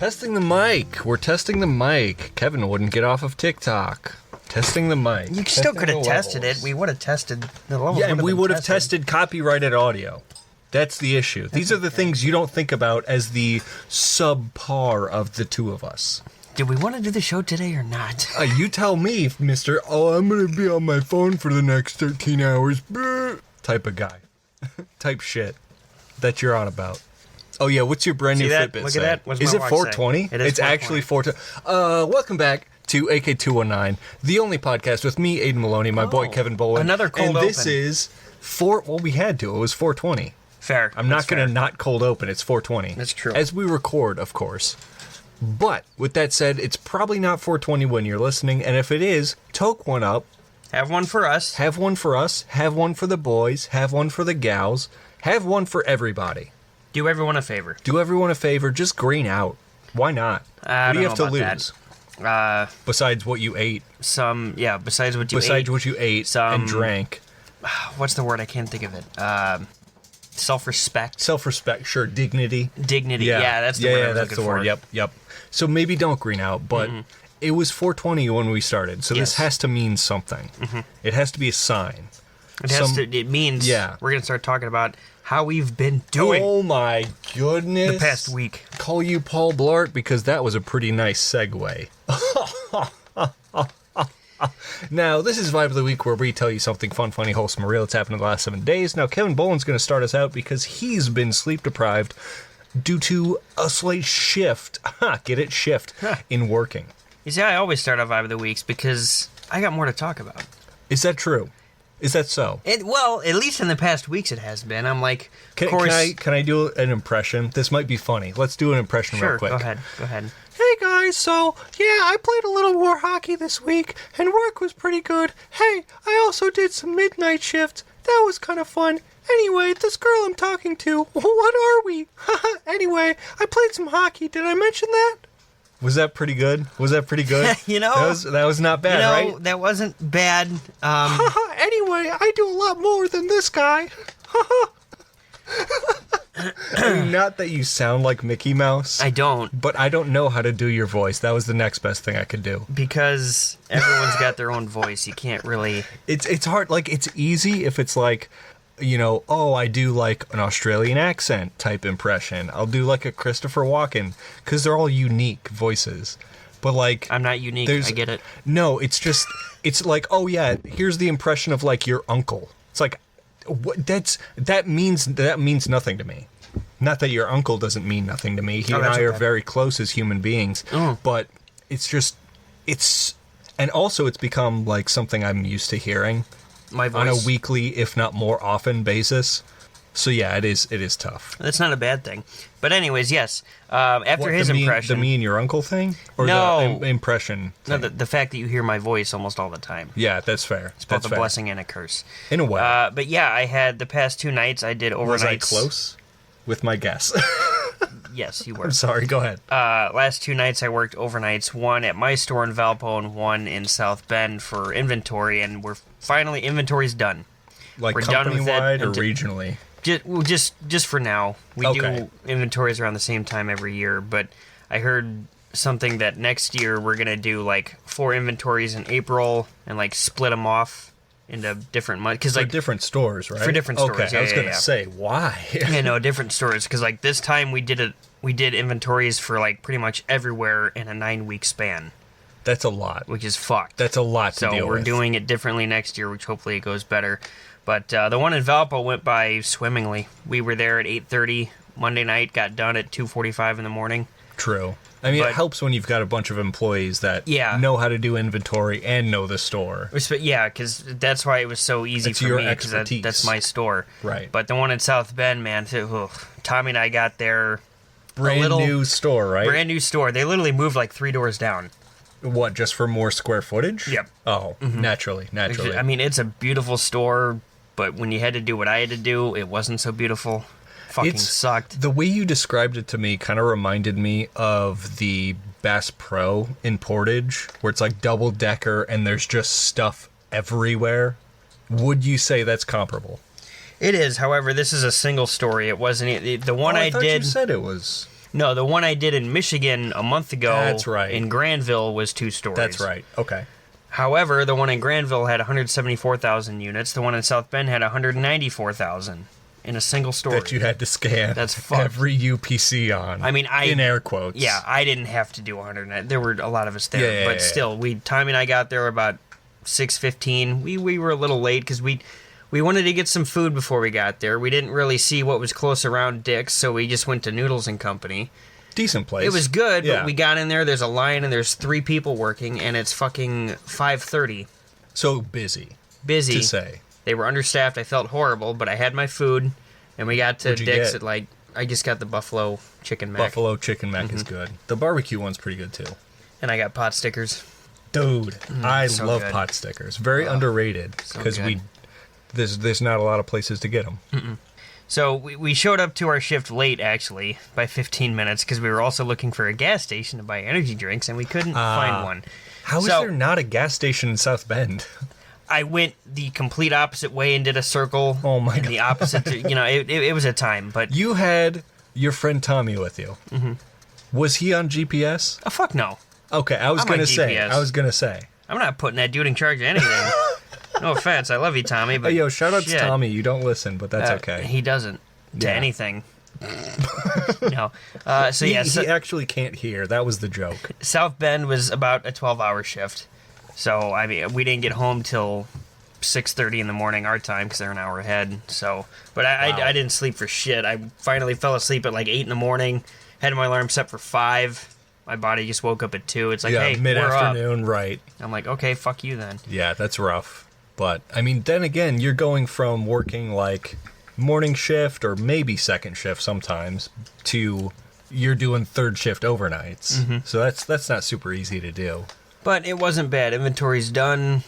Testing the mic. We're testing the mic. Kevin wouldn't get off of TikTok. Testing the mic. You still could have tested it. We would have tested the levels. Yeah, and we would have tested copyrighted audio. That's the issue. These are the things you don't think about as the subpar of the two of us. Do we want to do the show today or not? You tell me, Mr. Oh, I'm going to be on my phone for the next 13 hours. Type of guy. Type shit that you're on about. Oh, yeah, what's your brand new Fitbit Look say? at that. What's Is my it watch 420? say? It is It's 420. Actually 420. Welcome back to AK219, the only podcast with me, Aidan Maloney, my boy Kevan Boland. Another cold and open. This is we had to. It was 420. Fair. I'm not going to not cold open. It's 420. That's true. As we record, of course. But with that said, it's probably not 420 when you're listening. And if it is, toke one up. Have one for us. Have one for us. Have one for the boys. Have one for the gals. Have one for everybody. Do everyone a favor. Do everyone a favor. Just green out. Why not? What do you have to lose? Besides what you ate. Besides what you ate. Besides what you ate and drank. What's the word? I can't think of it. Self-respect. Self-respect, sure. Dignity. Dignity, yeah, that's the word I was that's looking the word. for. Yep. So maybe don't green out, but it was 420 when we started, so this has to mean something. It has to be a sign. It means we're going to start talking about how we've been doing. Oh my goodness. The past week. Call you Paul Blart because that was a pretty nice segue. Now, this is Vibe of the Week where we tell you something fun, funny, wholesome, or real that's happened in the last 7 days. Now, Kevin Boland's going to start us out because he's been sleep deprived due to a slight shift. Shift in working. You see, I always start off Vibe of the Weeks because I got more to talk about. Is that true? Is that so? Well, at least in the past weeks it has been. I'm like, can I do an impression? This might be funny. Let's do an impression real quick. Go ahead. Hey guys, so yeah, I played a little more hockey this week, and work was pretty good. Hey, I also did some midnight shift. That was kind of fun. Anyway, this girl I'm talking to, what are we? Anyway, I played some hockey. Did I mention that? Was that pretty good? That was not bad, right? That wasn't bad. Anyway, I do a lot more than this guy. I mean, not that you sound like Mickey Mouse. I don't. But I don't know how to do your voice. That was the next best thing I could do. Because everyone's got their own voice. You can't really... It's hard. Like, it's easy if it's like, I do like an Australian accent type impression. I'll do like a Christopher Walken. Because they're all unique voices. But like... I'm not unique. I get it. No, it's just... It's like, oh yeah, here's the impression of like your uncle. It's like... That means nothing to me. Not that your uncle doesn't mean nothing to me. He and I are very close as human beings. But and also it's become like something I'm used to hearing my voice on a weekly, if not more often basis. So yeah, it is tough. That's not a bad thing. But anyways, yes. After his impression, the me and your uncle thing, or no, the impression thing? No, the fact that you hear my voice almost all the time. Yeah, that's fair. It's both a blessing and a curse. In a way. But yeah, I had the past 2 nights. I did overnights. Was I close with my guess? Yes, you were. I'm sorry. Go ahead. Last 2 nights I worked overnights. One at my store in Valpo and one in South Bend for inventory, and inventory's done. Like we're company-wide or regionally? Just for now. We do inventories around the same time every year, but I heard something that next year we're going to do like 4 inventories in April and like split them off into different months. For different stores, right? For different stores, okay. I was going to say, why? Different stores, because like this time we did inventories for like pretty much everywhere in a 9-week span. That's a lot. Which is fucked. That's a lot to deal with. So we're doing it differently next year, which hopefully it goes better. But the one in Valpo went by swimmingly. We were there at 8:30 Monday night, got done at 2:45 in the morning. True. I mean, it helps when you've got a bunch of employees that know how to do inventory and know the store. Yeah, because that's why it was so easy for me, because that's my store. Right. But the one in South Bend, man, Tommy and I got there. Brand new store, right? Brand new store. They literally moved like 3 doors down. What, just for more square footage? Yep. Oh, naturally. I mean, it's a beautiful store, but when you had to do what I had to do, it wasn't so beautiful. Fucking sucked. The way you described it to me kind of reminded me of the Bass Pro in Portage, where it's like double-decker and there's just stuff everywhere. Would you say that's comparable? It is. However, this is a single story. It wasn't... the one I thought did... you said it was... No, the one I did in Michigan a month ago. That's right. In Granville was 2 stories. That's right. Okay. However, the one in Granville had 174,000 units. The one in South Bend had 194,000 in a single story. That you had to scan. That's fucked. Every UPC on. I mean, in air quotes. Yeah, I didn't have to do 100. There were a lot of us there, Yeah, but still, Tommy and I got there about 6:15. We were a little late because we wanted to get some food before we got there. We didn't really see what was close around Dick's, so we just went to Noodles and Company. Decent place. It was good, Yeah. but we got in there, there's a line, and there's 3 people working, and it's fucking 5:30. So busy. Busy. To say. They were understaffed. I felt horrible, but I had my food, and we got to What'd you Dick's get? at I just got the Buffalo Chicken Mac. Buffalo Chicken Mac is good. The barbecue one's pretty good too. And I got pot stickers. Dude, I so love good. pot stickers. Very underrated so because good. there's not a lot of places to get them. So we showed up to our shift late, actually, by 15 minutes, because we were also looking for a gas station to buy energy drinks, and we couldn't find one. How is So- there not a gas station in South Bend? I went the complete opposite way and did a circle. Oh my in the opposite, it was a time, but You had your friend Tommy with you. Mm-hmm. Was he on GPS? oh, fuck no. Okay, I was I'm on gonna say. GPS. I was gonna say. I'm not putting that dude in charge of anything. No offense, I love you, Tommy, but Hey, yo, shout out shit. to Tommy. You don't listen, but that's okay. He doesn't to Yeah. anything. No. So He, yeah, he actually can't hear. That was the joke. South Bend was about a 12-hour shift. So, I mean, we didn't get home till 6:30 in the morning our time because they're an hour ahead. So, but I didn't sleep for shit. I finally fell asleep at 8 in the morning, had my alarm set for 5. My body just woke up at 2. It's like, hey, we're up. mid-afternoon, right. I'm like, okay, fuck you then. Yeah, that's rough. But, I mean, then again, you're going from working, morning shift or maybe second shift sometimes to you're doing third shift overnights. Mm-hmm. So that's not super easy to do. But it wasn't bad. Inventory's done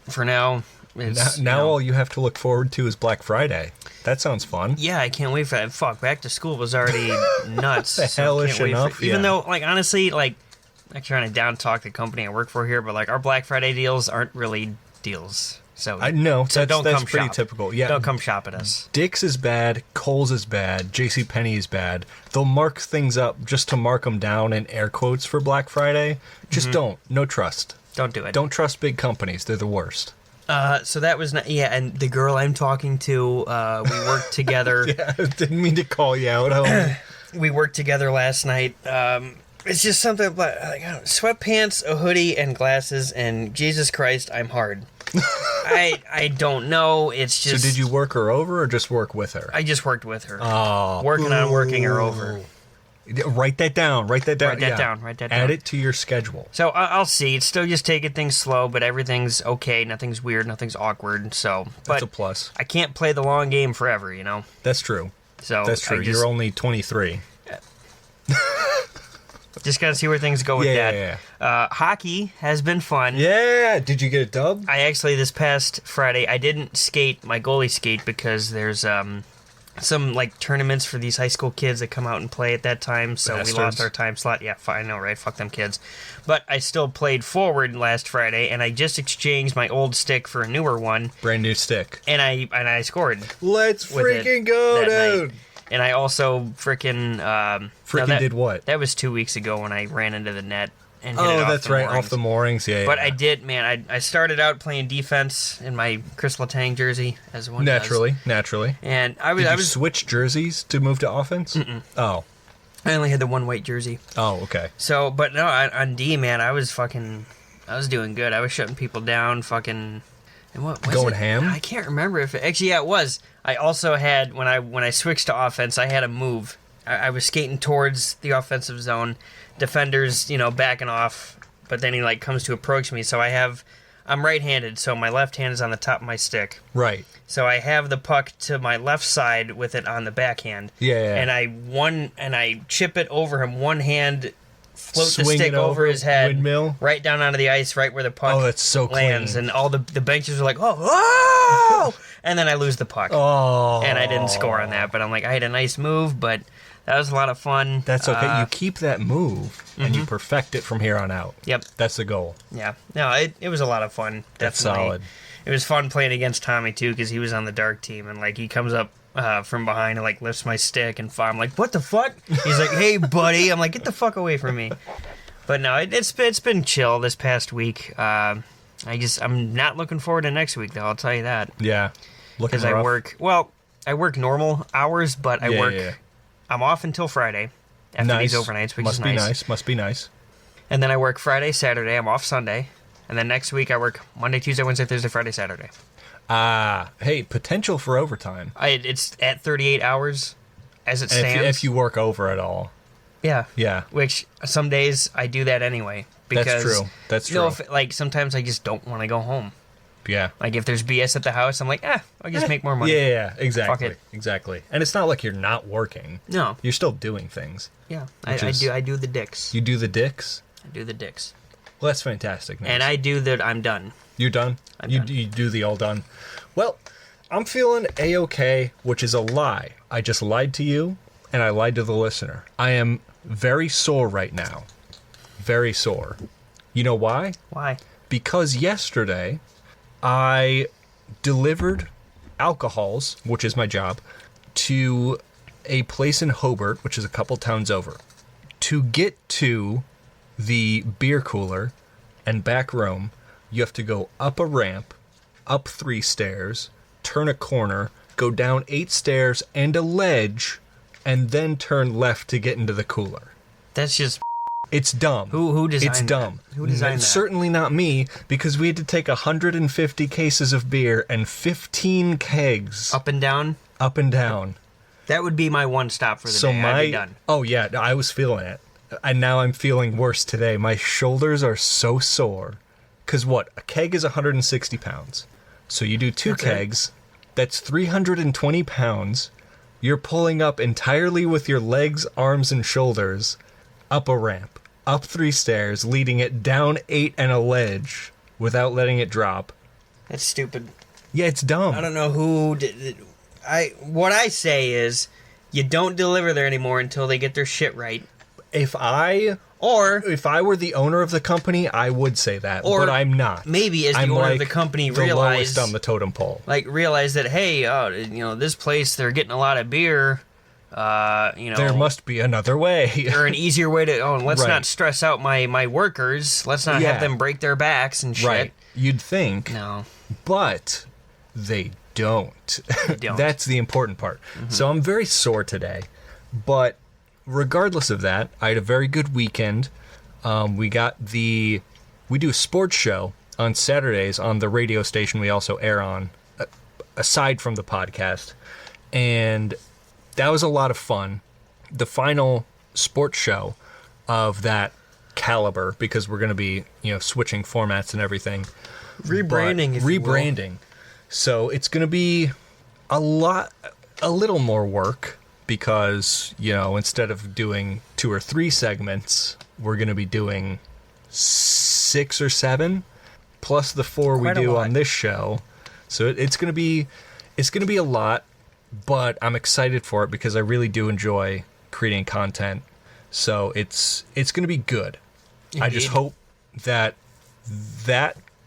for now. It's, Now all you have to look forward to is Black Friday. That sounds fun. Yeah, I can't wait for that. Fuck, back to school was already nuts. The hellish enough, Even yeah. though, honestly, I'm not trying to down talk the company I work for here, but our Black Friday deals aren't really deals. So I know. So that's come pretty shop. typical. Yeah. Don't come shop at us. Dick's is bad. Kohl's is bad. JCPenney is bad. They'll mark things up just to mark them down in air quotes for Black Friday. Just don't. No trust. Don't do it. Don't trust big companies. They're the worst. So that was not. Yeah, and the girl I'm talking to, we worked together. Yeah, I didn't mean to call you out. Homie. We worked together last night. It's just something about I don't know, sweatpants, a hoodie, and glasses. And Jesus Christ, I'm hard. I don't know. It's So just. did you work her over or just work with her? I just worked with her. Oh. Working on working her over. Write that down. Write that down. Write that Yeah. down. Write that down. Add it to your schedule. So I'll see. It's still just taking things slow, but everything's okay. Nothing's weird. Nothing's awkward. So, That's but a plus. I can't play the long game forever, you know. That's true. So That's true. I just, You're only 23. just gotta see where things go with Yeah, that. yeah, Hockey has been fun. Yeah. Did you get a dub? I actually this past Friday I didn't skate my goalie skate because there's some tournaments for these high school kids that come out and play at that time, so Bastards. we lost our time slot. Yeah, I know, right? Fuck them kids. But I still played forward last Friday, and I just exchanged my old stick for a newer one, Brand new stick. and I scored. Let's with it freaking go, that night. dude. And I also freaking Did what? That was 2 weeks ago when I ran into the net and hit it Oh, off that's the right. moorings. Off the moorings. Yeah. But yeah. I did, man. I started out playing defense in my Chris Letang jersey, as one does. Naturally. And I Did you was switch jerseys to move to offense? Oh. I only had the one white jersey. Oh, okay. So, but no, on D, man, I was doing good. I was shutting people down, fucking. And what was Going it? ham? I can't remember if it, actually, yeah, it was. I also had when I switched to offense, I had a move. I was skating towards the offensive zone, defenders, backing off, but then he comes to approach me. So I'm right-handed, so my left hand is on the top of my stick. Right. So I have the puck to my left side with it on the backhand. Yeah. And I chip it over him. One hand, float Swing the stick it over over, his head, windmill. right down onto the ice, right where the puck Oh, that's so lands. clean. And all the benches are like, oh, and then I lose the puck. Oh. And I didn't score on that, but I'm like, I had a nice move, but that was a lot of fun. That's okay. You keep that move and you perfect it from here on out. Yep. That's the goal. Yeah. No, it was a lot of fun. Definitely. That's solid. It was fun playing against Tommy, too, because he was on the dark team, and, he comes up from behind and like lifts my stick and I'm like, what the fuck? He's like, hey buddy. I'm like, get the fuck away from me. But no, it's been chill this past week. I'm not looking forward to next week though. I'll tell you that. Yeah, because I work normal hours, but I work. Yeah. I'm off until Friday after these overnights, which is nice. Must be nice. And then I work Friday, Saturday. I'm off Sunday, and then next week I work Monday, Tuesday, Wednesday, Thursday, Friday, Saturday. Hey, potential for overtime. It's at 38 hours as it stands. If you work over at all. Yeah. Yeah. Which some days I do that anyway. Because, That's true. Sometimes I just don't want to go home. Yeah. Like if there's BS at the house, I'm like, I'll just make more money. Yeah, exactly. Fuck it. Exactly. And it's not like you're not working. No. You're still doing things. Yeah. I do the dicks. You do the dicks? I do the dicks. Well, that's fantastic. Nice. And I do that. I'm done. You're done? You do the all done. Well, I'm feeling A-okay, which is a lie. I just lied to you, and I lied to the listener. I am very sore right now. Very sore. You know why? Why? Because yesterday, I delivered alcohols, which is my job, to a place in Hobart, which is a couple towns over. To get to the beer cooler and back room, you have to go up a ramp, up 3 stairs, turn a corner, go down 8 stairs and a ledge, and then turn left to get into the cooler. That's just... It's dumb. Who designed It's dumb. That? Who designed that? Certainly not me, because we had to take 150 cases of beer and 15 kegs. Up and down? Up and down. That would be my one stop for the day. I'd be done. Oh, yeah, I was feeling it. And now I'm feeling worse today. My shoulders are so sore. Because what? A keg is 160 pounds. So you do 2 kegs. That's 320 pounds. You're pulling up entirely with your legs, arms, and shoulders up a ramp, up 3 stairs, leading it down 8 and a ledge without letting it drop. That's stupid. Yeah, it's dumb. I don't know who did. What I say is, you don't deliver there anymore until they get their shit right. If I were the owner of the company, I would say that, but I'm not. Maybe as the owner of the company the lowest on the totem pole. Like realize that, hey, this place, they're getting a lot of beer. There must be another way. Or an easier way to. Let's not stress out my workers. Let's not have them break their backs and shit. Right. You'd think. No. But they don't. That's the important part. Mm-hmm. So I'm very sore today, but regardless of that, I had a very good weekend. We do a sports show on Saturdays on the radio station we also air on, aside from the podcast. And that was a lot of fun. The final sports show of that caliber, because we're going to be, switching formats and everything. Rebranding. So it's going to be a little more work. Because, instead of doing 2 or 3 segments, we're going to be doing 6 or 7, plus the 4 we do on this show. So it's going to be a lot, but I'm excited for it because I really do enjoy creating content. So it's going to be good. Indeed. I just hope that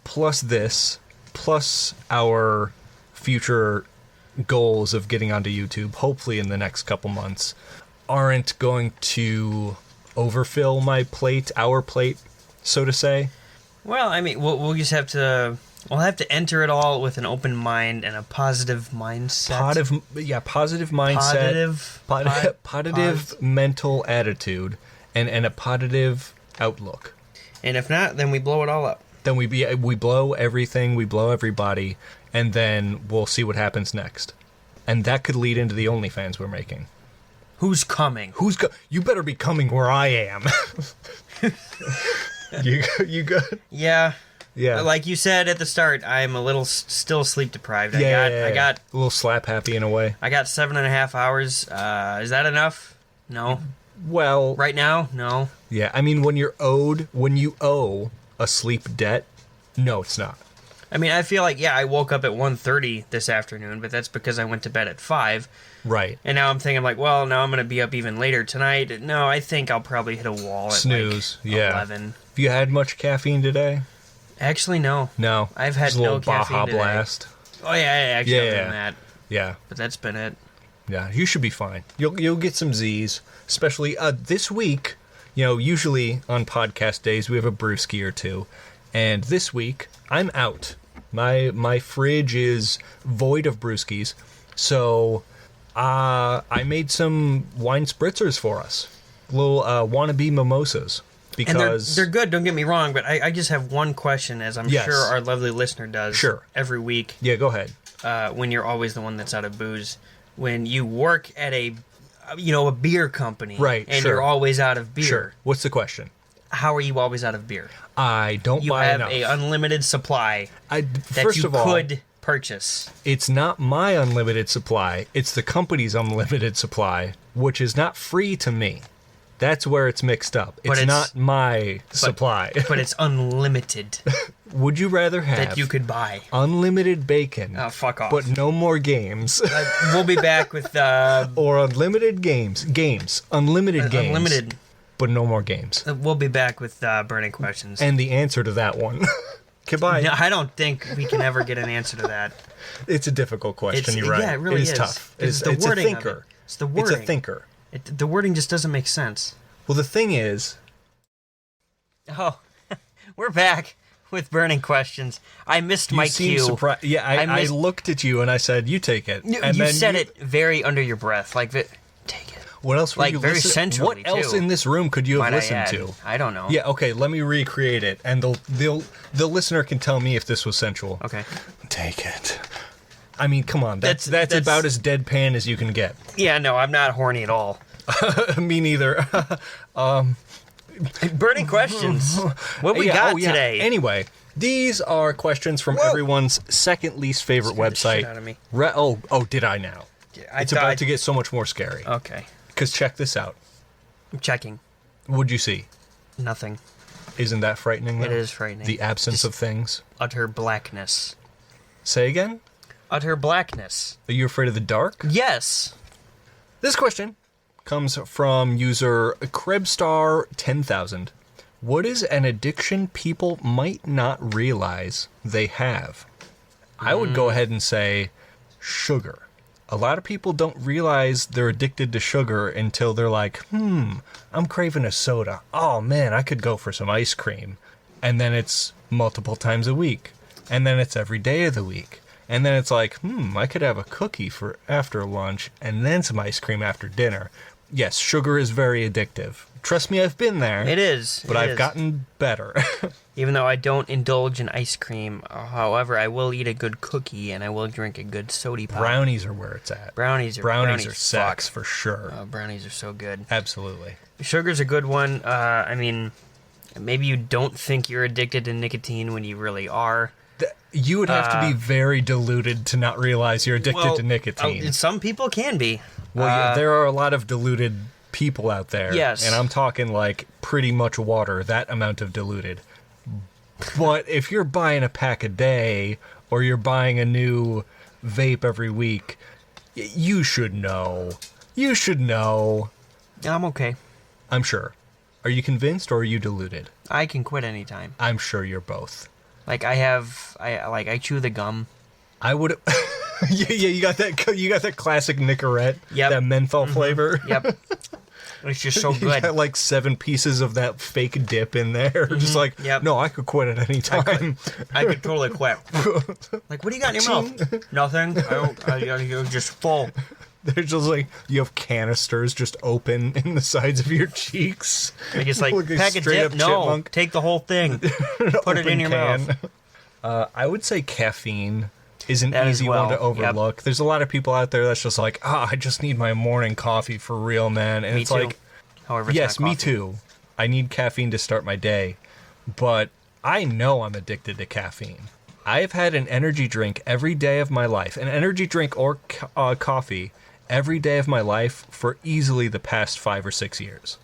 plus this, plus our future goals of getting onto YouTube, hopefully in the next couple months, aren't going to overfill our plate, so to say. Well, I mean, we'll just have to enter it all with an open mind and a positive mindset. Positive mindset. Positive mental attitude and a positive outlook. And if not, then we blow it all up. Then we blow everything, we blow everybody, and then we'll see what happens next. And that could lead into the OnlyFans we're making. Who's coming? You better be coming where I am. You good? Yeah. Yeah. Like you said at the start, I'm a little still sleep deprived. I got a little slap happy in a way. I got 7.5 hours. Is that enough? No. Well, right now, no. Yeah, I mean, when you owe a sleep debt, no, it's not. I mean, I feel like, I woke up at 1:30 this afternoon, but that's because I went to bed at 5. Right. And now I'm thinking, now I'm going to be up even later tonight. No, I think I'll probably hit a wall at snooze. 11. Have you had much caffeine today? Actually, no. No. I've had no caffeine Baja today. Blast. Oh, yeah, actually, I've done that. Yeah. But that's been it. Yeah, you should be fine. You'll get some Z's, especially this week. You know, usually on podcast days we have a brewski or two, and this week I'm out. My fridge is void of brewskis, so I made some wine spritzers for us, little wannabe mimosas. Because and they're good, don't get me wrong, but I just have one question, as I'm sure our lovely listener does every week. Yeah, go ahead. When you're always the one that's out of booze. When you work at a beer company. Right, and you're always out of beer. Sure. What's the question? How are you always out of beer? I don't buy enough. You have a unlimited supply that you could purchase. It's not my unlimited supply. It's the company's unlimited supply, which is not free to me. That's where it's mixed up. It's not my supply. But it's unlimited. Would you rather have that you could buy unlimited bacon? Oh, fuck off. But no more games. We'll be back with or unlimited games. Unlimited games. Unlimited. But no more games. We'll be back with burning questions. And the answer to that one. Goodbye. No, I don't think we can ever get an answer to that. It's a difficult question. You're right. Yeah, it really is. It is tough. It's the wording a thinker. Of it. It's the wording. It's a thinker. The wording just doesn't make sense. Well, the thing is... Oh, we're back with burning questions. I missed my cue. Yeah, I looked at you and I said, you take it. And you said it very under your breath. Like, take it. What else were you very listening? sensually, What else in this room could you have listened to? I don't know. Yeah, okay, let me recreate it, and the listener can tell me if this was sensual. Okay. Take it. I mean, come on, that's about as deadpan as you can get. Yeah, no, I'm not horny at all. Me neither. Burning questions. What we got today? Anyway, these are questions from everyone's second least favorite website. Shit out of me. Did I now? Yeah, it's about to get so much more scary. Okay. Because check this out. I'm checking. What'd you see? Nothing. Isn't that frightening, though? It is frightening. The absence of things. Utter blackness. Say again? Utter blackness. Are you afraid of the dark? Yes. This question comes from user Krebstar10000. What is an addiction people might not realize they have? I would go ahead and say sugar. A lot of people don't realize they're addicted to sugar until they're like, I'm craving a soda. Oh man, I could go for some ice cream. And then it's multiple times a week. And then it's every day of the week. And then it's like, I could have a cookie for after lunch and then some ice cream after dinner. Yes, sugar is very addictive. Trust me, I've been there. It is. But I've gotten better. Even though I don't indulge in ice cream, however, I will eat a good cookie and I will drink a good soda pop. Brownies are where it's at. Brownies are sex for sure. Brownies are so good. Absolutely. Sugar's a good one. I mean, maybe you don't think you're addicted to nicotine when you really are. You would have to be very deluded to not realize you're addicted to nicotine. Some people can be. Well, there are a lot of deluded people out there. Yes. And I'm talking like pretty much water, that amount of diluted. But if you're buying a pack a day or you're buying a new vape every week, you should know. You should know. I'm okay. I'm sure. Are you convinced or are you deluded? I can quit anytime. I'm sure you're both. Like I chew the gum. I would. Yeah, you got that classic Nicorette. Yep. That menthol flavor. Yep. It's just so You good. got like 7 pieces of that fake dip in there. Just like, no, I could quit at any time. I could totally quit. Like, what do you got in your mouth? Nothing. You're just full. They're just like, you have canisters just open in the sides of your cheeks. Like it's like, a pack a straight dip. up No, chipmunk. take the whole thing. Put it in your mouth. I would say caffeine is an That easy one to overlook. Yep. There's a lot of people out there that's just like, I just need my morning coffee for real, man. And Me it's too. like, However, it's yes, not me coffee. too. I need caffeine to start my day. But I know I'm addicted to caffeine. I've had an energy drink every day of my life, an energy drink or coffee every day of my life for easily the past 5 or 6 years.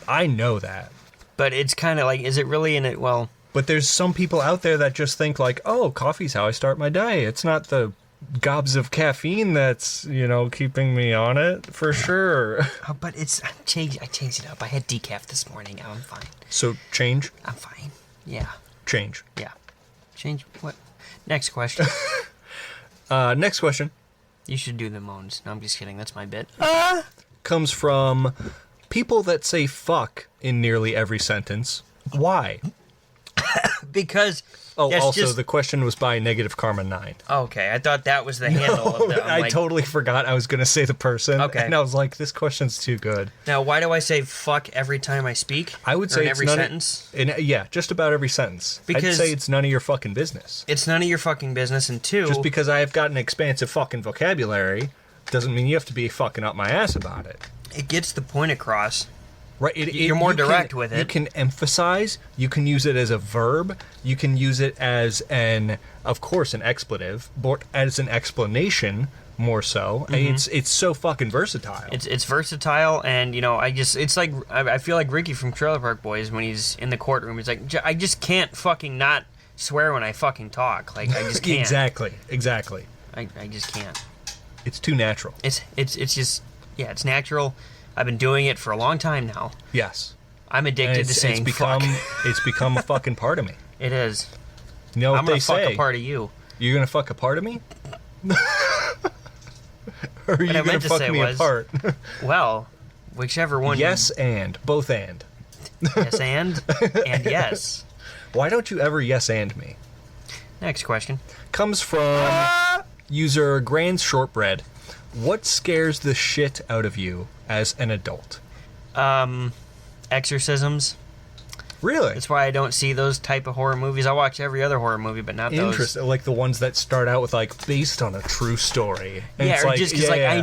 I know that. But it's kind of like, is it really in it? Well, but there's some people out there that just think like, oh, coffee's how I start my day. It's not the gobs of caffeine that's, keeping me on it, for sure. but I changed it up. I had decaf this morning. I'm fine. So, change? I'm fine. Yeah. Change. Yeah. Change what? Next question. Next question You should do the moans. No, I'm just kidding. That's my bit. Comes from people that say fuck in nearly every sentence. Why? Because... Oh, that's also, just... the question was by Negative Karma 9. Okay, I thought that was the handle of the... I totally forgot I was going to say the person. Okay. And I was like, this question's too good. Now, why do I say fuck every time I speak? I would Or say in it's every none sentence? Yeah, just about every sentence. Because I'd say it's none of your fucking business. It's none of your fucking business, and two... Just because I have got an expansive fucking vocabulary doesn't mean you have to be fucking up my ass about it. It gets the point across. Right, You're more direct with it. You can emphasize. You can use it as a verb. You can use it as of course, an expletive, but as an explanation more so. Mm-hmm. It's so fucking versatile. It's versatile, and it's like I feel like Ricky from Trailer Park Boys when he's in the courtroom. He's like, I just can't fucking not swear when I fucking talk. Like, I just can't. Exactly. I just can't. It's too natural. It's just it's natural. I've been doing it for a long time now. Yes. I'm addicted to saying fuck. It's become a fucking part of me. It is. You know what I'm gonna they say? fuck a part of you. You're gonna fuck a part of me? Or are you gonna fuck me apart? Well, whichever one. Yes, and. Both and. Yes, and yes. Why don't you ever yes and me? Next question. Comes from user Grand Shortbread. What scares the shit out of you as an adult? Exorcisms. Really? That's why I don't see those type of horror movies. I watch every other horror movie, but not those. Interesting. Like the ones that start out with like based on a true story. And yeah, it's or like, just because I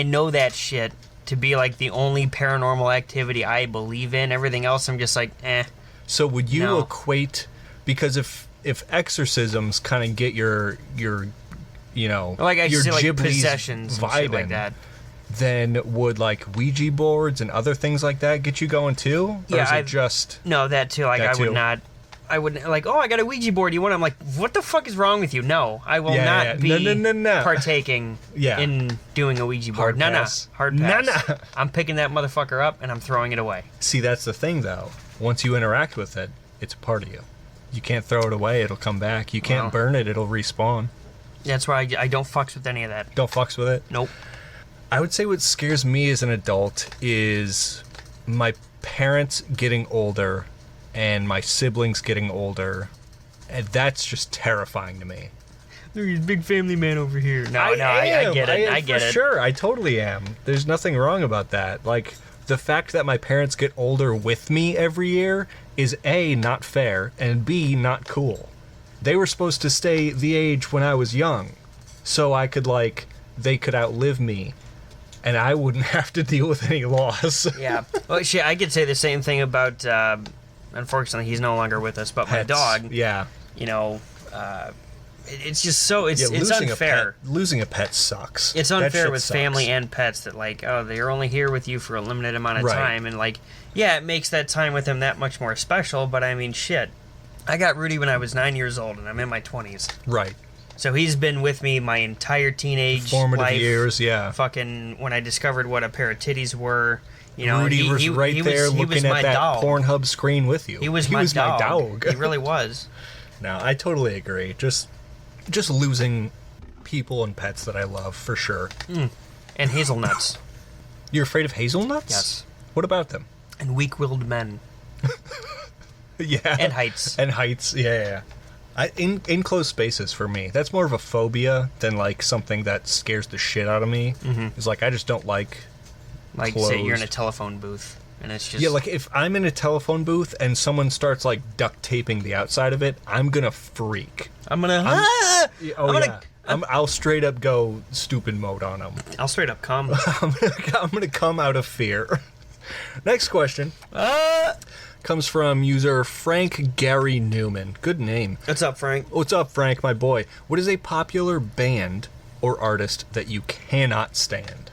know that shit to be like the only paranormal activity I believe in. Everything else, I'm just like, eh. So would you No. equate, because if exorcisms kind of get your like I your see like Ghibli's possessions and shit like vibing, that. then would like Ouija boards and other things like that get you going too? Or Yeah, is it just No, that too. Like That I would too. not. I wouldn't like. Oh, I got a Ouija board. You want? I'm like, what the fuck is wrong with you? No, I will not be No. partaking Yeah. in doing a Ouija Hard board. No, pass. hard pass. No. I'm picking that motherfucker up and I'm throwing it away. See, that's the thing though. Once you interact with it, it's a part of you. You can't throw it away, it'll come back. You can't Well. burn it, it'll respawn. That's why I don't fucks with any of that. Don't fucks with it. Nope. I would say what scares me as an adult is my parents getting older and my siblings getting older. And that's just terrifying to me. There's a big family man over here. No, I get it. I get for it. Sure, I totally am. There's nothing wrong about that. Like, the fact that my parents get older with me every year is A, not fair, and B, not cool. They were supposed to stay the age when I was young, so I could, they could outlive me, and I wouldn't have to deal with any loss. Yeah. Well, shit, I could say the same thing about, unfortunately, he's no longer with us, but my Pets, dog, yeah. It's just so, it's losing unfair. Losing a pet sucks. It's That unfair shit with sucks. family and pets that, they're only here with you for a limited amount of Right. time, and, it makes that time with them that much more special, but I mean, shit. I got Rudy when I was 9 years old, and I'm in my 20s. Right. So he's been with me my entire teenage Formative life. years, yeah. Fucking when I discovered what a pair of titties were, Rudy was right there looking at that dog. Pornhub screen with you. He was my dog. He really was. No, I totally agree. Just losing people and pets that I love, for sure. And hazelnuts. You're afraid of hazelnuts? Yes. What about them? And weak-willed men. Yeah. And heights. And heights, yeah. Enclosed spaces for me. That's more of a phobia than something that scares the shit out of me. Mm-hmm. It's I just don't like Say you're in a closed. telephone booth, and it's just... Yeah, if I'm in a telephone booth and someone starts duct taping the outside of it, I'm gonna freak. I'm gonna... I'll straight up go stupid mode on them. I'll straight up come. I'm gonna come out of fear. Next question comes from user Frank Gary Newman. Good name. What's up, Frank? What's up, Frank, my boy? What is a popular band or artist that you cannot stand?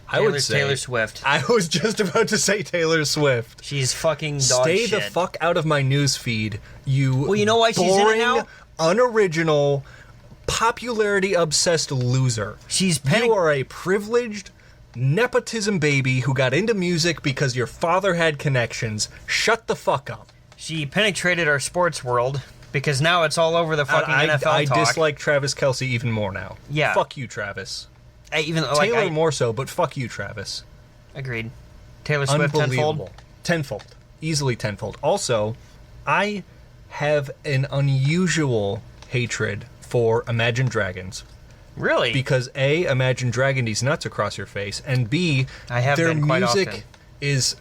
I would say Taylor Swift. I was just about to say Taylor Swift. She's fucking dog Stay shit. the fuck out of my news feed, you Well, you know why she's in it boring, now? unoriginal, popularity-obsessed loser. She's You are a privileged nepotism baby who got into music because your father had connections. Shut the fuck up. She penetrated our sports world Because now it's all over the fucking NFL I talk. dislike Travis Kelce even more now. Yeah. Fuck you, Travis. Taylor more so, but fuck you, Travis. Agreed. Taylor Swift Unbelievable. Tenfold. Easily tenfold. Also, I have an unusual hatred for Imagine Dragons. Really? Because A, Imagine Dragon these nuts across your face, and B, I have their been quite music often. is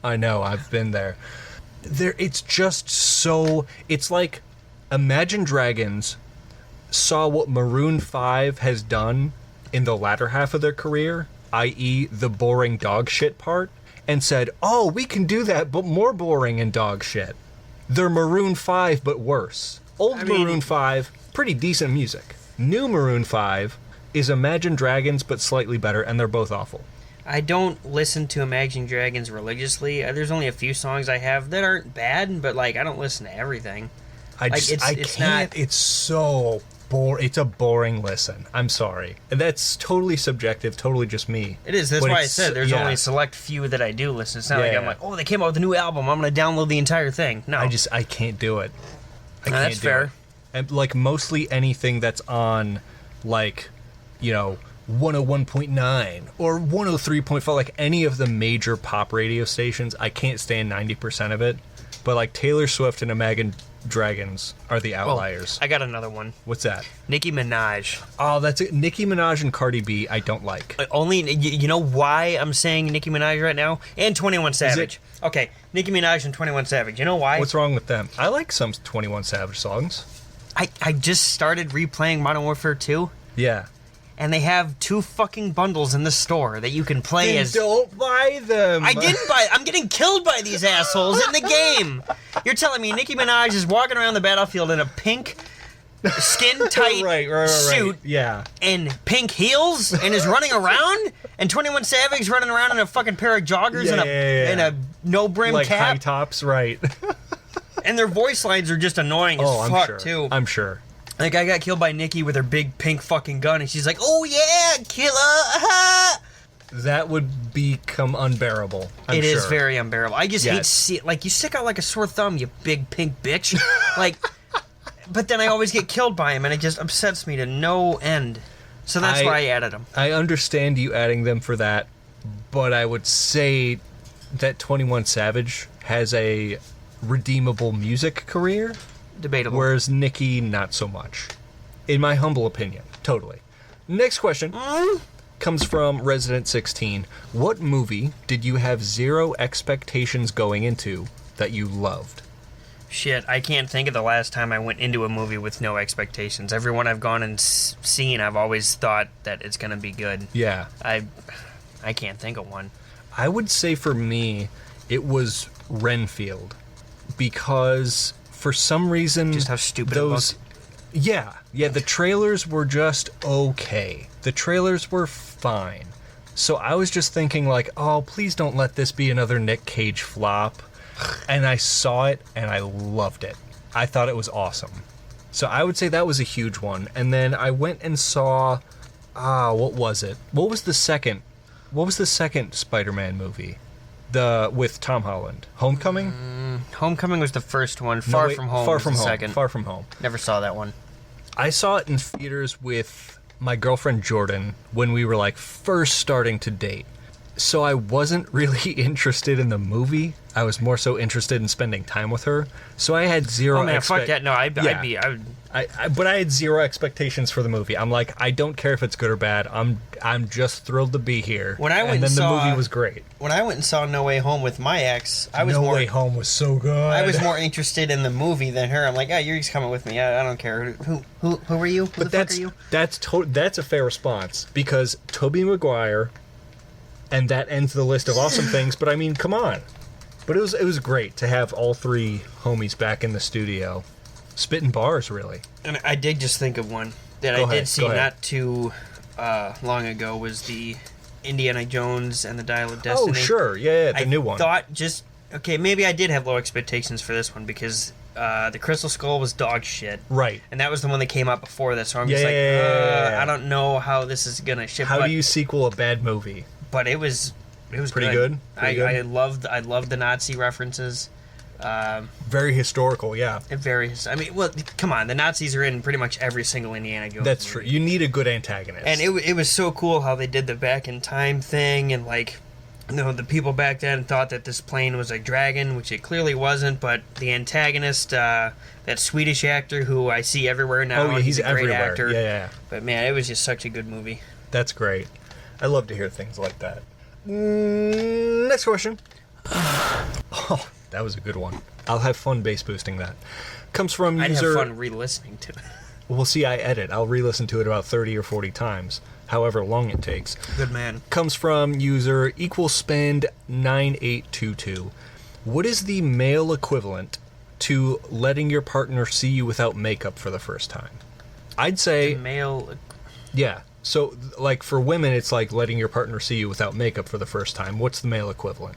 I know, I've been there. It's just so, it's like Imagine Dragons saw what Maroon 5 has done in the latter half of their career, i.e. the boring dog shit part, and said, oh, we can do that, but more boring and dog shit. They're Maroon 5, but worse. Maroon 5, pretty decent music. New Maroon 5 is Imagine Dragons, but slightly better, and they're both awful. I don't listen to Imagine Dragons religiously. There's only a few songs I have that aren't bad, but, like, I don't listen to everything. I can't. It's so boring. It's a boring listen. I'm sorry. And that's totally subjective, totally just me. It is. That's why I said there's only a select few that I do listen. It's not like I'm like, oh, they came out with a new album, I'm going to download the entire thing. No. I can't do it. That's fair. And, like, mostly anything that's on, like, 101.9 or 103.5, like, any of the major pop radio stations, I can't stand 90% of it. But, like, Taylor Swift and Imagine Dragons are the outliers. I got another one. What's that? Nicki Minaj. Oh, that's it. Nicki Minaj and Cardi B, I don't like. You know why I'm saying Nicki Minaj right now? And 21 Savage. Okay, Nicki Minaj and 21 Savage. You know why? What's wrong with them? I like some 21 Savage songs. I just started replaying Modern Warfare 2. Yeah. And they have 2 fucking bundles in the store that you can play as... Don't buy them! I didn't buy... I'm getting killed by these assholes in the game! You're telling me Nicki Minaj is walking around the battlefield in a pink, skin-tight right. suit yeah. and pink heels and is running around? And 21 Savage running around in a fucking pair of joggers and a no-brim like cap? High tops, right. And their voice lines are just annoying as fuck, too. I'm sure. Like, I got killed by Nikki with her big pink fucking gun, and she's like, oh yeah, killer, aha! That would become unbearable, I'm sure. It is very unbearable. I just hate to see it. Like, you stick out like a sore thumb, you big pink bitch. Like, but then I always get killed by him, and it just upsets me to no end. So that's why I added them. I understand you adding them for that, but I would say that 21 Savage has a redeemable music career. Debatable. Whereas Nicki, not so much. In my humble opinion. Totally. Next question comes from Resident 16. What movie did you have zero expectations going into that you loved? Shit, I can't think of the last time I went into a movie with no expectations. Everyone I've gone and seen, I've always thought that it's going to be good. Yeah. I can't think of one. I would say for me, it was Renfield. Because... for some reason, just how stupid it looked. Yeah, the trailers were just okay. The trailers were fine. So I was just thinking like, oh, please don't let this be another Nick Cage flop. And I saw it and I loved it. I thought it was awesome. So I would say that was a huge one. And then I went and saw, what was it? What was the second Spider-Man movie? With Tom Holland. Homecoming? Homecoming was the first one. Far From Home was the second. Far From Home. Never saw that one. I saw it in theaters with my girlfriend Jordan when we were like first starting to date. So I wasn't really interested in the movie. I was more so interested in spending time with her. So I had zero. Oh man, fuck that! No, but I had zero expectations for the movie. I'm like, I don't care if it's good or bad. I'm just thrilled to be here. And then the movie was great. When I went and saw No Way Home with my ex, No Way Home was so good. I was more interested in the movie than her. I'm like, you're just coming with me. I don't care. Who are you? Who the fuck are you? That's a fair response because Tobey Maguire, and that ends the list of awesome things. But I mean, come on. But it was great to have all three homies back in the studio, spitting bars really. And I did just think of one that I did see not too long ago was the Indiana Jones and the Dial of Destiny. Oh sure, yeah, the new one. I thought maybe I did have low expectations for this one because the Crystal Skull was dog shit. Right. And that was the one that came out before this, so I'm just I don't know how this is gonna ship. How do you sequel a bad movie? But it was pretty good. I loved the Nazi references. Very historical, yeah. It varies. I mean, well, come on. The Nazis are in pretty much every single Indiana Jones That's movie. true. You need a good antagonist. And it was so cool how they did the back in time thing, and like, you know, the people back then thought that this plane was a dragon, which it clearly wasn't. But the antagonist, that Swedish actor who I see everywhere now, oh, yeah, he's a great everywhere. actor. Yeah. But man, it was just such a good movie. That's great. I love to hear things like that. Next question. Oh, that was a good one. I'll have fun bass boosting that. Comes from I'd user... have fun re-listening to it. Well, see, I edit. I'll re-listen to it about 30 or 40 times, however long it takes. Good man. Comes from user equalspend9822. What is the male equivalent to letting your partner see you without makeup for the first time? I'd say... Male... Yeah. So, like, for women, it's like letting your partner see you without makeup for the first time. What's the male equivalent?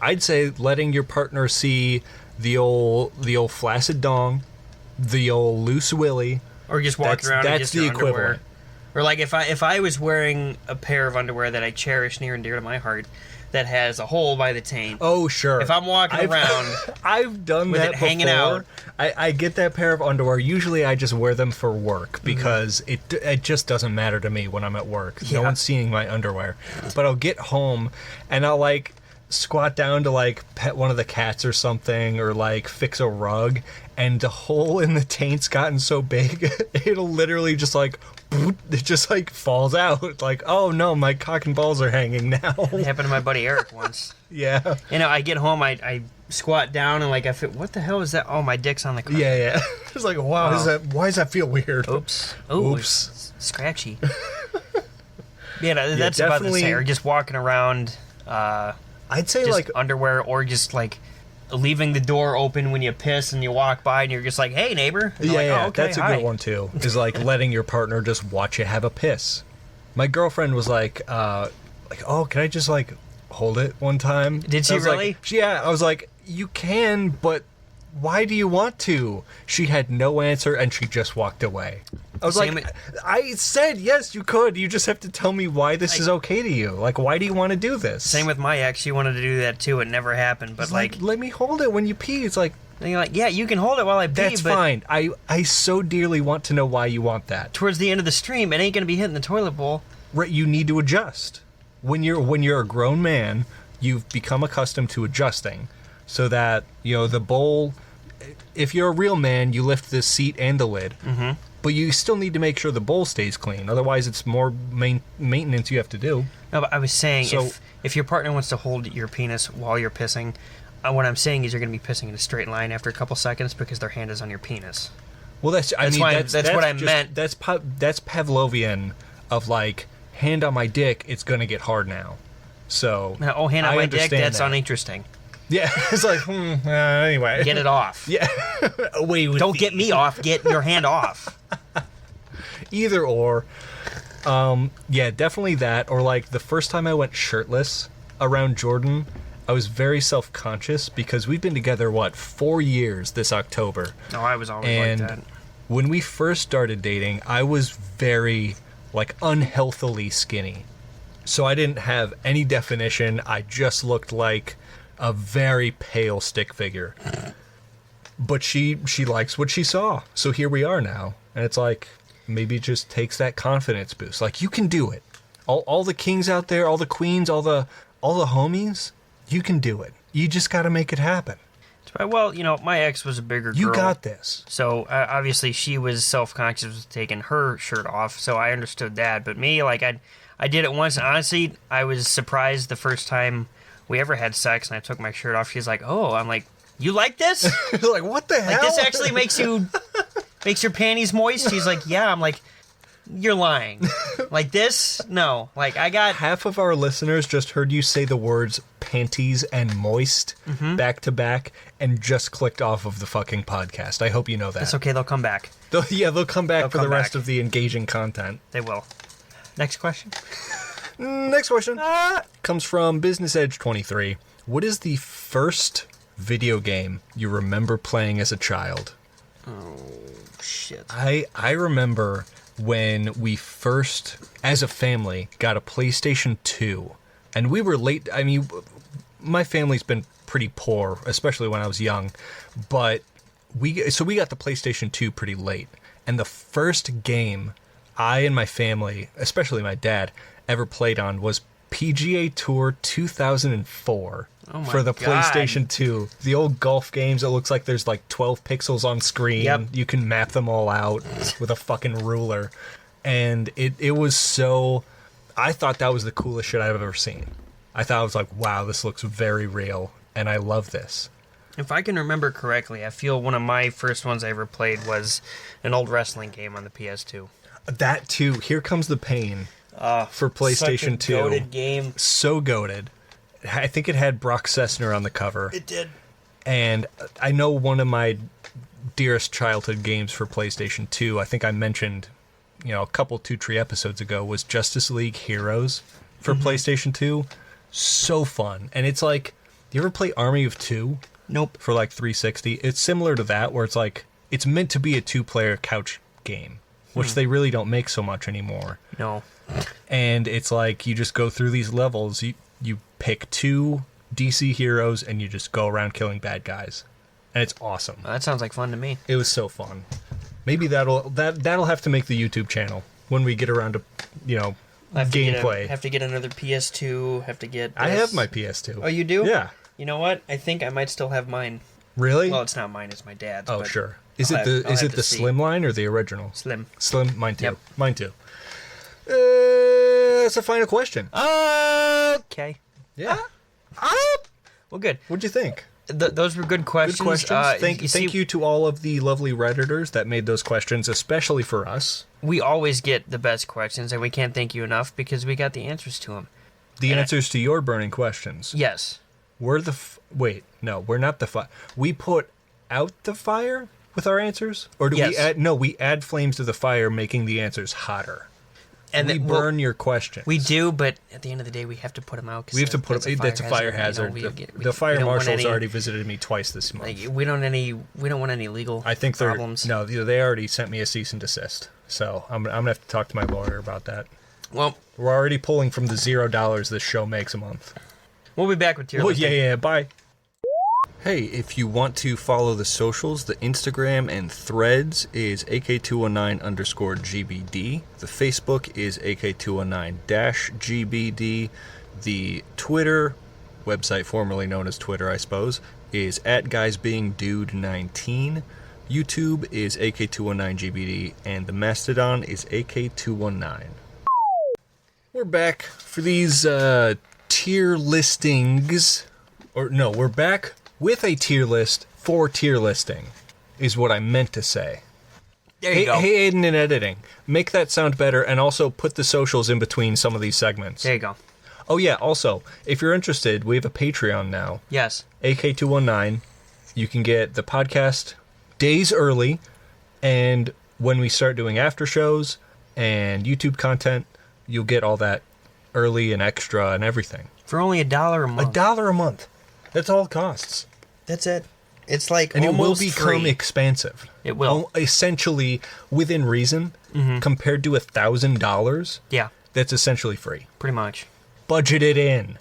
I'd say letting your partner see the old flaccid dong, the old loose willy. Or just walking around in just the your underwear. equivalent. Or like if I was wearing a pair of underwear that I cherish near and dear to my heart that has a hole by the taint. Oh, sure. If I'm walking around I've done with that it hanging out. I get that pair of underwear. Usually I just wear them for work because it just doesn't matter to me when I'm at work. Yeah. No one's seeing my underwear. But I'll get home and I'll like squat down to like pet one of the cats or something, or like fix a rug, and the hole in the taint's gotten so big it'll literally just like it just like falls out. Like, oh no, my cock and balls are hanging now. It happened to my buddy Eric once. Yeah. You know, I get home, I squat down and like I fit. What the hell is that? Oh, my dick's on the carpet. Yeah. It's like, wow, Oh. why does that feel weird? Oops. Ooh, Oops. it's scratchy. That's about the definitely. same. Or just walking around, I'd say just like underwear, or just like leaving the door open when you piss and you walk by and you're just like, hey, neighbor. And they're like, oh, okay, that's a hi. good one too. Is like letting your partner just watch you have a piss. My girlfriend was like, oh, can I just like hold it one time? Did she I was really? Like, yeah, I was like, you can, but why do you want to? She had no answer and she just walked away. I was Same like, with- I said yes, you could. You just have to tell me why this is okay to you. Like, why do you want to do this? Same with my ex. She wanted to do that too. It never happened. But It's like, let me hold it when you pee. It's like, and you're like, yeah, you can hold it while I pee. that's but fine. I so dearly want to know why you want that. towards the end of the stream, it ain't gonna be hitting the toilet bowl. Right, you need to adjust. When you're a grown man, you've become accustomed to adjusting, so that the bowl. If you're a real man, you lift the seat and the lid, but you still need to make sure the bowl stays clean. Otherwise, it's more maintenance you have to do. No, but I was saying, So- if your partner wants to hold your penis while you're pissing, what I'm saying is you're gonna be pissing in a straight line after a couple seconds because their hand is on your penis. Well, that's That's what I meant. That's Pavlovian of like hand on my dick. It's gonna get hard now. So Oh, hand on I my dick, understand that's that. uninteresting. Yeah, it's like anyway. Get it off. Yeah, away with Don't the- get me off. Get your hand off. Either or. Yeah, definitely that. Or like the first time I went shirtless around Jordan, I was very self-conscious because we've been together 4 years this October. No, I was always And like that. when we first started dating, I was very like unhealthily skinny. So I didn't have any definition. I just looked like a very pale stick figure. But she likes what she saw. So here we are now. And it's like, maybe it just takes that confidence boost. Like, you can do it. All the kings out there, all the queens, all the homies, you can do it. You just got to make it happen. Well, my ex was a bigger girl. You got this. So obviously she was self-conscious with taking her shirt off, so I understood that. But me, like I did it once, and honestly, I was surprised the first time we ever had sex, and I took my shirt off. She's like, "Oh," I'm like, "You like this? Like, what the hell? Like this actually makes your panties moist?" She's like, "Yeah." I'm like, "You're lying. Like this? No. Like I got." Half of our listeners just heard you say the words panties and moist back to back and just clicked off of the fucking podcast. I hope you know that. It's okay. They'll come back. They'll come back for come the rest back. of the engaging content. They will. Next question. Next question comes from Business Edge 23. What is the first video game you remember playing as a child? Oh shit. I remember when we first, as a family, got a PlayStation 2. And we were late. I mean, my family's been pretty poor, especially when I was young, but we got the PlayStation 2 pretty late. And the first game I and my family, especially my dad, ever played on was PGA Tour 2004 for the PlayStation 2. The old golf games, it looks like there's like 12 pixels on screen. Yep. You can map them all out with a fucking ruler. And it was so... I thought that was the coolest shit I've ever seen. I thought I was like, wow, this looks very real, and I love this. If I can remember correctly, I feel one of my first ones I ever played was an old wrestling game on the PS2. That too. Here Comes the Pain for PlayStation 2. Goated game. So goated. I think it had Brock Lesnar on the cover. It did. And I know one of my dearest childhood games for PlayStation 2, I think I mentioned, a couple 2-3 episodes ago, was Justice League Heroes for PlayStation 2. So fun. And it's like, you ever play Army of Two? Nope. For like 360? It's similar to that, where it's like, it's meant to be a 2-player couch game, which they really don't make so much anymore. No. And it's like, you just go through these levels, you pick 2 DC heroes, and you just go around killing bad guys. And it's awesome. Well, that sounds like fun to me. It was so fun. Maybe that'll have to make the YouTube channel when we get around to, gameplay. Have to get another PS2. Have to get. I have my PS2. Oh, you do? Yeah. You know what? I think I might still have mine. Really? Well, it's not mine. It's my dad's. Oh, but sure. Is I'll it have the to see. slim line or the original? Slim. Slim. Mine too. Yep. Mine too. That's a final question. Okay. Yeah. Well, good. What'd you think? Those were good questions. Good questions. Thank you to all of the lovely Redditors that made those questions, especially for us. We always get the best questions, and we can't thank you enough because we got the answers to them. The answers to your burning questions. Yes. We're the... Wait, no, we're not the fire. We put out the fire with our answers? Or do we add... No, we add flames to the fire, making the answers hotter. And we burn your questions. We do, but at the end of the day, we have to put them out. We have to put them... That's a fire hazard. The fire marshal's already visited me twice this month. Like, we don't want any legal I think problems. No, they already sent me a cease and desist. So I'm going to have to talk to my lawyer about that. Well... We're already pulling from the $0 this show makes a month. We'll be back with tier listing. Yeah, bye. Hey, if you want to follow the socials, the Instagram and Threads is AK219_GBD. The Facebook is AK219-GBD. The Twitter, website formerly known as Twitter, I suppose, is @GuysBeingDude19. YouTube is AK219GBD, and the Mastodon is AK219. We're back for these tier listings. Or no, we're back with a tier list for tier listing, is what I meant to say. There you go. Hey, Aidan in editing, make that sound better, and also put the socials in between some of these segments. There you go. Oh yeah, also, if you're interested, we have a Patreon now. Yes. AK219. You can get the podcast days early, and when we start doing after shows and YouTube content, you'll get all that early and extra and everything. For only $1 a month. $1 a month. That's all it costs. That's it. It's like and almost it will become free. Expansive. It will. Essentially, within reason, compared to $1,000, yeah, that's essentially free. Pretty much. Budget it in.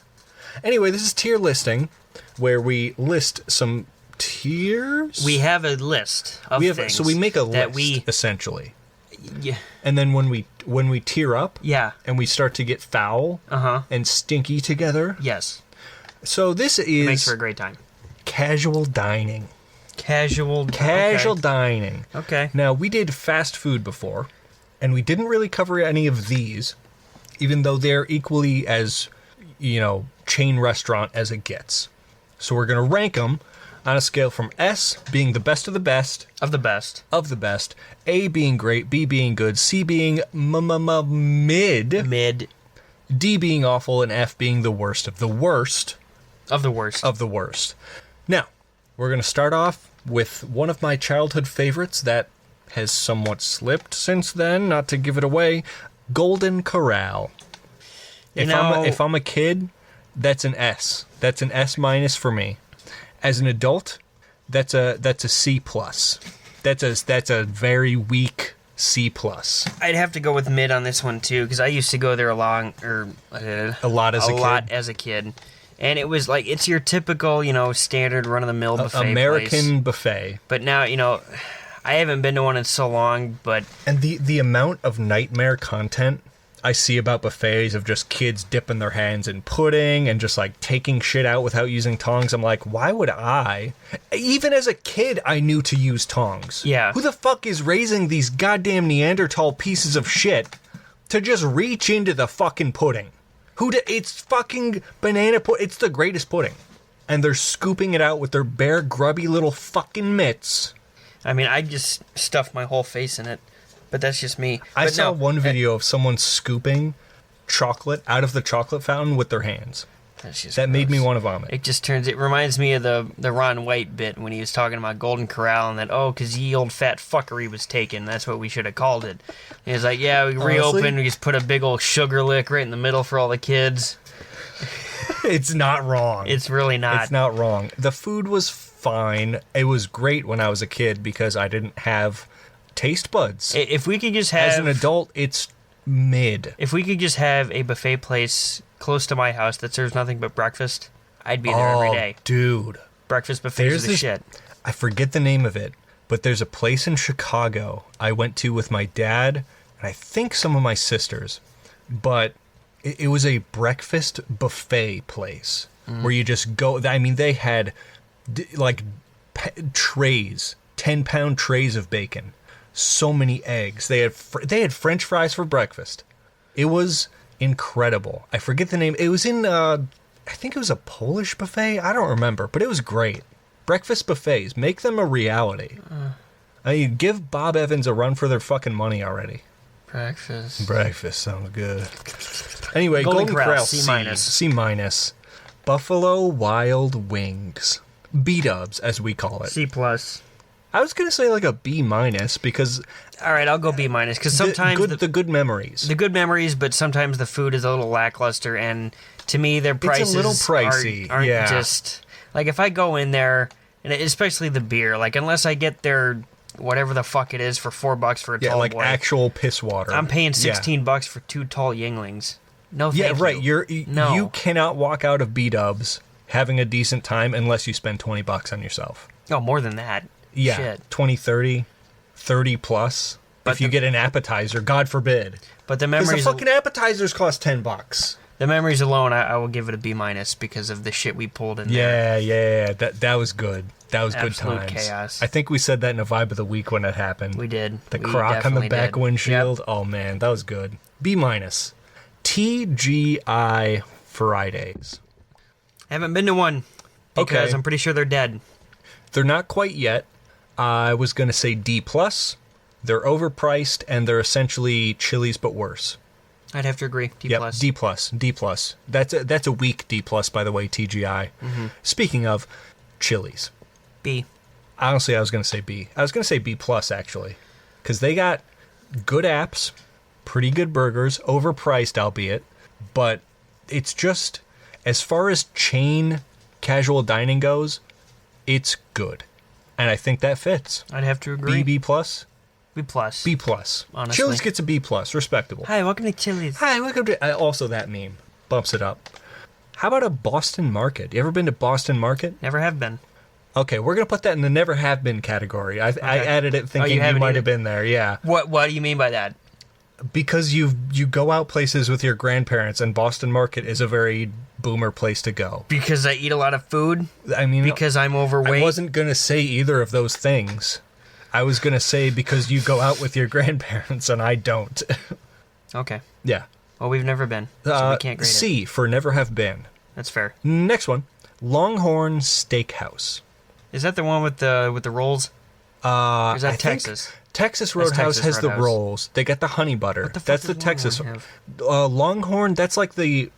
Anyway, this is tier listing, where we list some tiers. We have a list of things. So we make a that list, essentially. Yeah. And then when we tier up, yeah, and we start to get foul and stinky together. Yes. So this is... It makes for a great time. Casual dining. Casual dining. Okay. Now, we did fast food before, and we didn't really cover any of these, even though they're equally as, chain restaurant as it gets. So we're going to rank them on a scale from S being the best of the best. Of the best. Of the best. A being great, B being good, C being mid. Mid. D being awful, and F being the worst of the worst. Of the worst. Of the worst. Now, we're going to start off with one of my childhood favorites that has somewhat slipped since then, not to give it away, Golden Corral. If I'm a kid, that's an S. That's an S- for me. As an adult, that's a C+. That's a very weak C+. I'd have to go with mid on this one too, because I used to go there a lot as a kid, And it was like, it's your typical, standard run-of-the-mill buffet American place. buffet. But now, I haven't been to one in so long, but... And the amount of nightmare content I see about buffets of just kids dipping their hands in pudding and just like taking shit out without using tongs. I'm like, why would I? Even as a kid, I knew to use tongs. Yeah. Who the fuck is raising these goddamn Neanderthal pieces of shit to just reach into the fucking pudding? It's fucking banana pudding. It's the greatest pudding. And they're scooping it out with their bare, grubby little fucking mitts. I mean, I just stuffed my whole face in it. But that's just me. I saw one video of someone scooping chocolate out of the chocolate fountain with their hands. That made me want to vomit. It reminds me of the Ron White bit when he was talking about Golden Corral and that, because ye old fat fuckery was taken. That's what we should have called it. And he was like, yeah, we reopened, we just put a big old sugar lick right in the middle for all the kids. It's not wrong. It's really not. It's not wrong. The food was fine. It was great when I was a kid because I didn't have taste buds. If we could just have... As an adult, it's mid. If we could just have a buffet place close to my house that serves nothing but breakfast, I'd be there every day. Dude. Breakfast buffets are the shit. I forget the name of it, but there's a place in Chicago I went to with my dad and I think some of my sisters. But it was a breakfast buffet place where you just go... I mean, they had trays, 10-pound trays of bacon. So many eggs. They had French fries for breakfast. It was incredible. I forget the name. It was in I think it was a Polish buffet. I don't remember, but it was great. Breakfast buffets, make them a reality. I mean, give Bob Evans a run for their fucking money already. Breakfast sounds good. Anyway, Golden Corral C minus. Buffalo Wild Wings, B-dubs as we call it. C+. I was gonna say like a B- because all right, I'll go B- because sometimes the good memories, but sometimes the food is a little lackluster, and to me their prices it's a little pricey. aren't just like if I go in there, and especially the beer, like unless I get their whatever the fuck it is for $4 for a tall like boy, actual piss water. I'm paying $16 for 2 tall Yinglings. No, thank you. Right. You cannot walk out of B-dubs having a decent time unless you spend $20 on yourself. Oh, more than that. Yeah, Shit. 20, 30 plus. But if you get an appetizer, God forbid. But the memories... Because the fucking appetizers cost $10. The memories alone, I will give it a B- because of the shit we pulled in there. Yeah. That was good. That was Absolute good times. Chaos. I think we said that in a Vibe of the Week when it happened. We did. The crock on the back windshield. Yep. Oh, man, that was good. B-. TGI Fridays. I haven't been to one because I'm pretty sure they're dead. They're not quite yet. I was going to say D+. They're overpriced, and they're essentially Chili's, but worse. I'd have to agree. D+. Yep, D+. That's a weak D+, by the way, TGI. Mm-hmm. Speaking of Chili's. B. Honestly, I was going to say B. I was going to say B+, actually. Because they got good apps, pretty good burgers, overpriced, albeit. But it's just, as far as chain casual dining goes, it's good. And I think that fits. I'd have to agree. B+? B+. B+. Honestly. Chili's gets a B+, respectable. Hi, welcome to Chili's. Hi, welcome to... also, that meme bumps it up. How about a Boston Market? You ever been to Boston Market? Never have been. Okay, we're going to put that in the never have been category. I added it thinking you might have been there, yeah. What do you mean by that? Because you go out places with your grandparents, and Boston Market is a very boomer place to go. Because I eat a lot of food? I mean... Because I'm overweight? I wasn't going to say either of those things. I was going to say because you go out with your grandparents, and I don't. Okay. Yeah. Well, we've never been, so we can't grade it. C for never have been. That's fair. Next one, Longhorn Steakhouse. Is that the one with the rolls? Or is that Texas? Texas Roadhouse has the rolls. They got the honey butter. What the fuck That's does the Texas. Longhorn Longhorn, that's like the,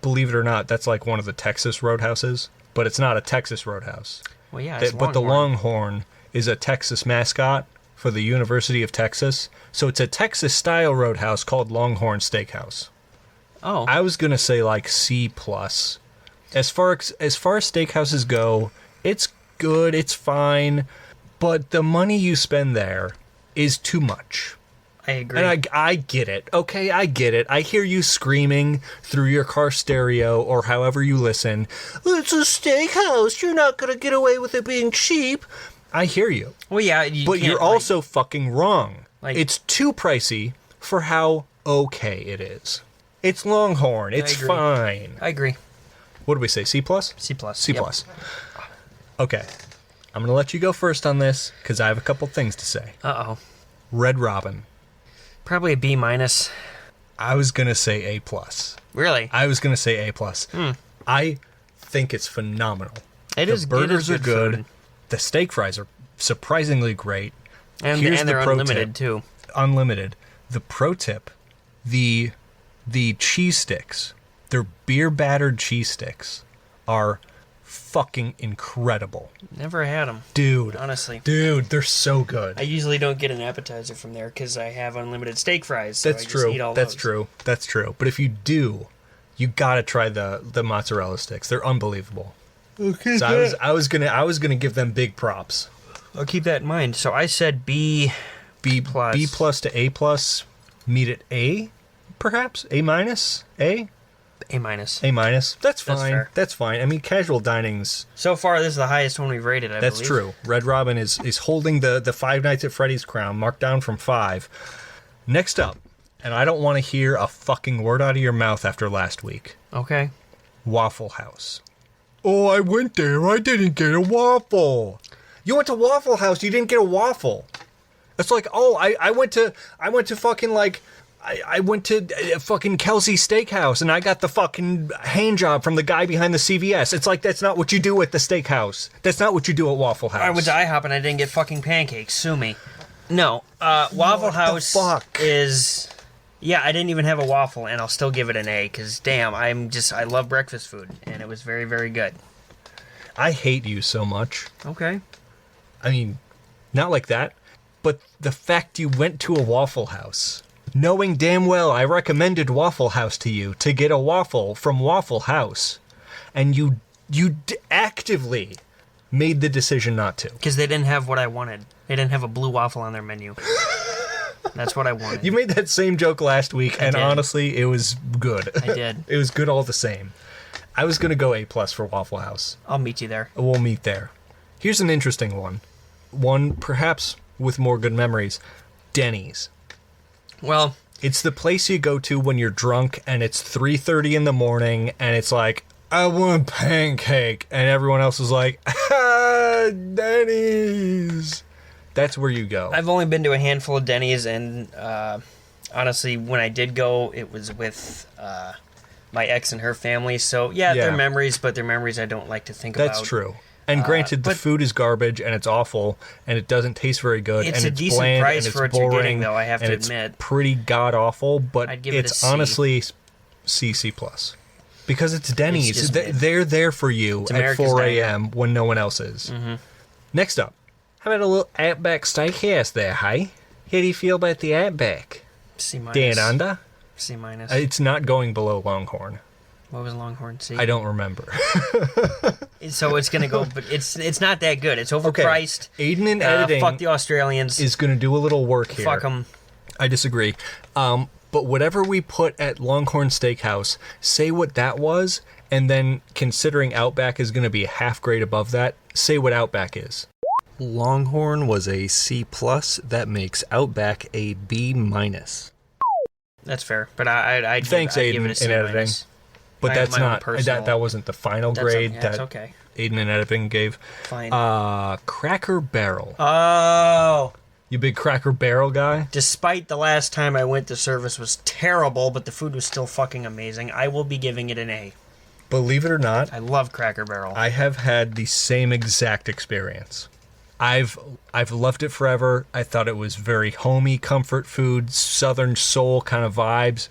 believe it or not, that's like one of the Texas Roadhouses, but it's not a Texas Roadhouse. Well, yeah, it's But the Longhorn is a Texas mascot for the University of Texas, so it's a Texas-style roadhouse called Longhorn Steakhouse. Oh. I was gonna say like C+. As far as steakhouses go, it's good, it's fine, but the money you spend there is too much. I agree. And I get it, okay? I get it. I hear you screaming through your car stereo or however you listen, it's a steakhouse. You're not going to get away with it being cheap. I hear you. Well, yeah. But you're also fucking wrong. Like, it's too pricey for how okay it is. It's Longhorn. It's fine. I agree. What do we say, C+? C+. C+. Yep. Okay. I'm going to let you go first on this because I have a couple things to say. Uh-oh. Red Robin. Probably a B-. I was going to say A+. Really? I was going to say A+. I think it's phenomenal. The burgers are good. Food. The steak fries are surprisingly great. And they're unlimited, too. Unlimited. The pro tip, the cheese sticks, their beer-battered cheese sticks are fucking incredible. Never had them. Dude. Honestly. Dude, they're so good. I usually don't get an appetizer from there because I have unlimited steak fries. So That's true. That's true. That's true. But if you do, you gotta try the mozzarella sticks. They're unbelievable. Okay. So I was gonna give them big props. I'll keep that in mind. So I said B+. B+ to A+. Meet at A, perhaps? A-? A? A-. That's fine. Fair. That's fine. I mean, casual dining's... So far, this is the highest one we've rated, I believe. That's true. Red Robin is holding the Five Nights at Freddy's crown, marked down from 5. Next up, and I don't want to hear a fucking word out of your mouth after last week. Okay. Waffle House. Oh, I went there. I didn't get a waffle. You went to Waffle House. You didn't get a waffle. It's like, oh, I went to fucking like... I went to fucking Kelsey Steakhouse and I got the fucking hand job from the guy behind the CVS. It's like, that's not what you do at the steakhouse. That's not what you do at Waffle House. I went to IHOP and I didn't get fucking pancakes. Sue me. No. Waffle House is... Yeah, I didn't even have a waffle and I'll still give it an A because, damn, I love breakfast food and it was very, very good. I hate you so much. Okay. I mean, not like that, but the fact you went to a Waffle House... Knowing damn well I recommended Waffle House to you to get a waffle from Waffle House, and you actively made the decision not to. Because they didn't have what I wanted. They didn't have a blue waffle on their menu. That's what I wanted. You made that same joke last week, and honestly, it was good. I did. It was good all the same. I was going to go A+ for Waffle House. I'll meet you there. We'll meet there. Here's an interesting one. One perhaps with more good memories. Denny's. Well, it's the place you go to when you're drunk and it's 3:30 in the morning and it's like, I want pancake, and everyone else is like, Denny's. That's where you go. I've only been to a handful of Denny's, and honestly, when I did go, it was with my ex and her family. So yeah, they're memories, but they're memories I don't like to think about. That's true. And granted, the food is garbage, and it's awful, and it doesn't taste very good, it's and a it's decent bland, price and it's for what boring, you're getting, though, I have to it's admit. Pretty god-awful, but I'd give it it's a C. honestly C+. Because it's Denny's. They're there for you at 4 a.m. when no one else is. Mm-hmm. Next up, how about a little Outback Steakhouse there, hey? How do you feel about the Outback? C-. Dan Under? C-. It's not going below Longhorn. What was Longhorn? C? I don't remember. So it's going to go, but it's not that good. It's overpriced. Okay. Aidan in editing fuck the Australians. is going to do a little work here. Fuck them. I disagree. But whatever we put at Longhorn Steakhouse, say what that was, and then considering Outback is going to be a half grade above that, say what Outback is. Longhorn was a C+. That makes Outback a B-. That's fair, but I'd Thanks, Aidan, give it a C-. in editing. But that's not that wasn't the final grade that okay. Aidan in editing gave. Fine. Cracker Barrel. Oh. You big Cracker Barrel guy? Despite the last time I went, the service was terrible, but the food was still fucking amazing. I will be giving it an A. Believe it or not, I love Cracker Barrel. I have had the same exact experience. I've loved it forever. I thought it was very homey comfort food, Southern soul kind of vibes.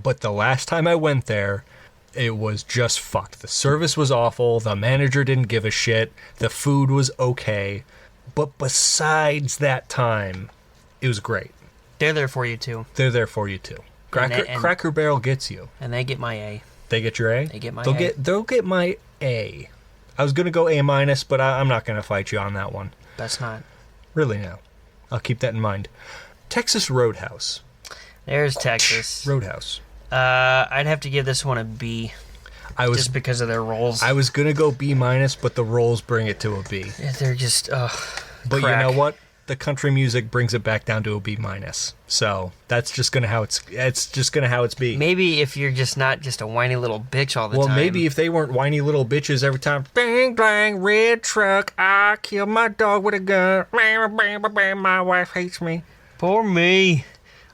But the last time I went there, it was just fucked. The service was awful. The manager didn't give a shit. The food was okay. But besides that time, it was great. They're there for you, too. They're there for you, too. Cracker Barrel gets you. And they get my A. They get your A? They get my A. They'll get my A. I was going to go A-, but I'm not going to fight you on that one. That's not. Really, no. I'll keep that in mind. Texas Roadhouse. There's Texas. Roadhouse. I'd have to give this one a B. Just because of their rolls. I was going to go B-, but the rolls bring it to a B. They're just, But crack. you know what? The country music brings it back down to a B-. So that's just going to how it's be. Maybe if you're just not just a whiny little bitch all the time. Well, maybe if they weren't whiny little bitches every time. Bang, bang, red truck. I killed my dog with a gun. Bang, bang, bang, bang, my wife hates me. Poor me.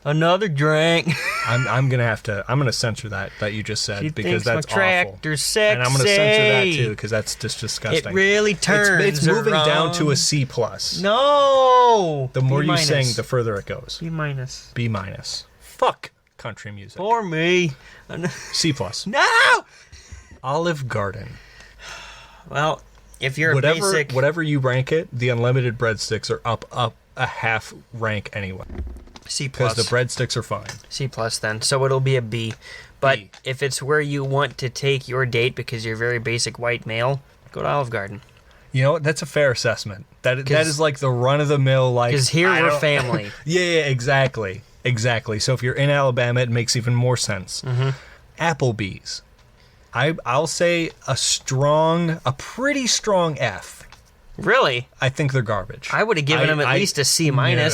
Another drink. I'm gonna censor that you just said She because thinks my that's awful. tractor's sexy. And I'm gonna censor that too because that's just disgusting. It really turns. It's moving around. down to a C+. No. The more B-. you sing, the further it goes. B-. B-. Fuck country music. Poor me. C+. No. Olive Garden. Well, if you're whatever you rank it, the unlimited breadsticks are up a half rank anyway. C+. Because the breadsticks are fine. C+ then. So it'll be a B. But B. if it's where you want to take your date because you're very basic white male, go to Olive Garden. You know what? That's a fair assessment. That is like the run-of-the-mill, like... Because here we're family. Yeah, exactly. Exactly. So if you're in Alabama, it makes even more sense. Mm-hmm. Applebee's. I'll say a pretty strong F. Really? I think they're garbage. I would have given them at least a C-. Yeah.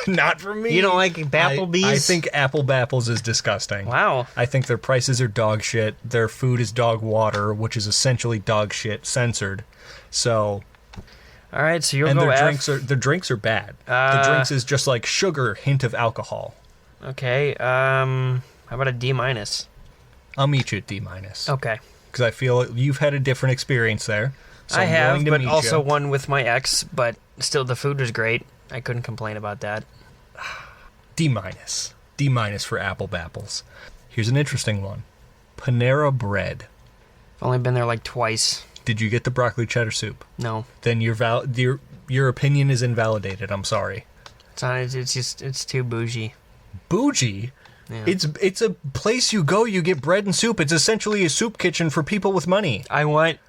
Not for me. You don't like Applebee's? I think Apple Bapples is disgusting. Wow. I think their prices are dog shit. Their food is dog water, which is essentially dog shit censored. So... All right, so you'll and go their F. drinks are bad. The drinks is just like sugar, hint of alcohol. Okay, how about a D-? I'll meet you at D-. Okay. Because I feel you've had a different experience there. So I I'm have, willing to but meet also you. one with my ex, but still the food was great. I couldn't complain about that. D-. D- for Apple Bapples. Here's an interesting one. Panera Bread. I've only been there like twice. Did you get the broccoli cheddar soup? No. Then your opinion is invalidated. I'm sorry. It's too bougie. Bougie? Yeah. It's a place you go, you get bread and soup. It's essentially a soup kitchen for people with money. I want,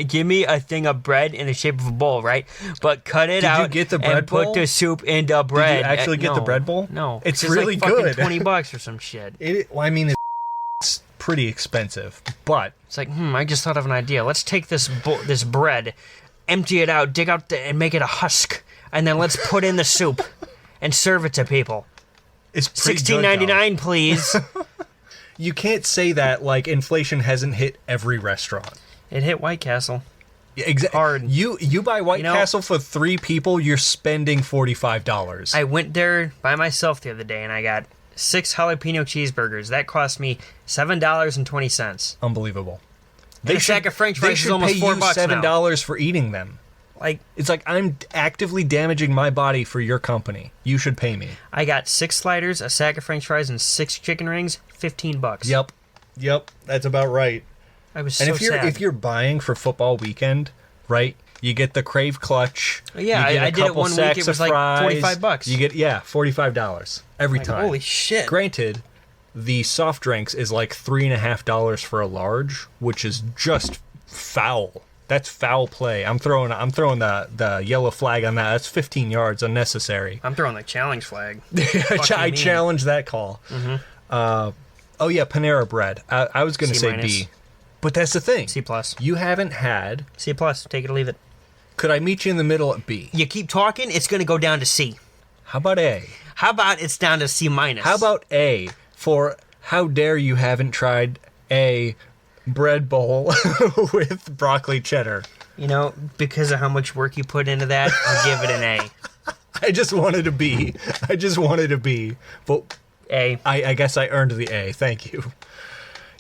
give me a thing of bread in the shape of a bowl, right? But cut it out. Did you get the bread and bowl? put the soup in the bread. Did you actually get the bread bowl? No. It's like really fucking good. $20 or some shit. It's pretty expensive, but It's like, I just thought of an idea. Let's take this bread, empty it out, dig out and make it a husk, and then let's put in the soup and serve it to people. it's pretty good, $16.99, please. You can't say that like inflation hasn't hit every restaurant. It hit White Castle. Hard. You buy White Castle for 3 people, you're spending $45. I went there by myself the other day, and I got 6 jalapeno cheeseburgers. That cost me $7.20. Unbelievable. A sack of French fries is almost $4 $7 now. $7 for eating them. Like, It's like I'm actively damaging my body for your company. You should pay me. I got 6 sliders, a sack of French fries, and 6 chicken rings. $15. Yep. That's about right. I was And so if sad. you're buying for football weekend, right? You get the Crave Clutch. Yeah, you get I did it one week. It was like $45. You get $45 every time. Holy shit! Granted, the soft drinks is like $3.50 for a large, which is just foul. That's foul play. I'm throwing the yellow flag on that. That's 15 yards unnecessary. I'm throwing the challenge flag. I challenge that call. Mm-hmm. Oh yeah, Panera Bread. I was going to say B, but that's the thing. C+. You haven't had. C+. Take it or leave it. Could I meet you in the middle at B? You keep talking, it's going to go down to C. How about A? How about it's down to C-? How about A for how dare you haven't tried a bread bowl with broccoli cheddar? You know, because of how much work you put into that, I'll give it an A. I just wanted a B. But A. I guess I earned the A. Thank you.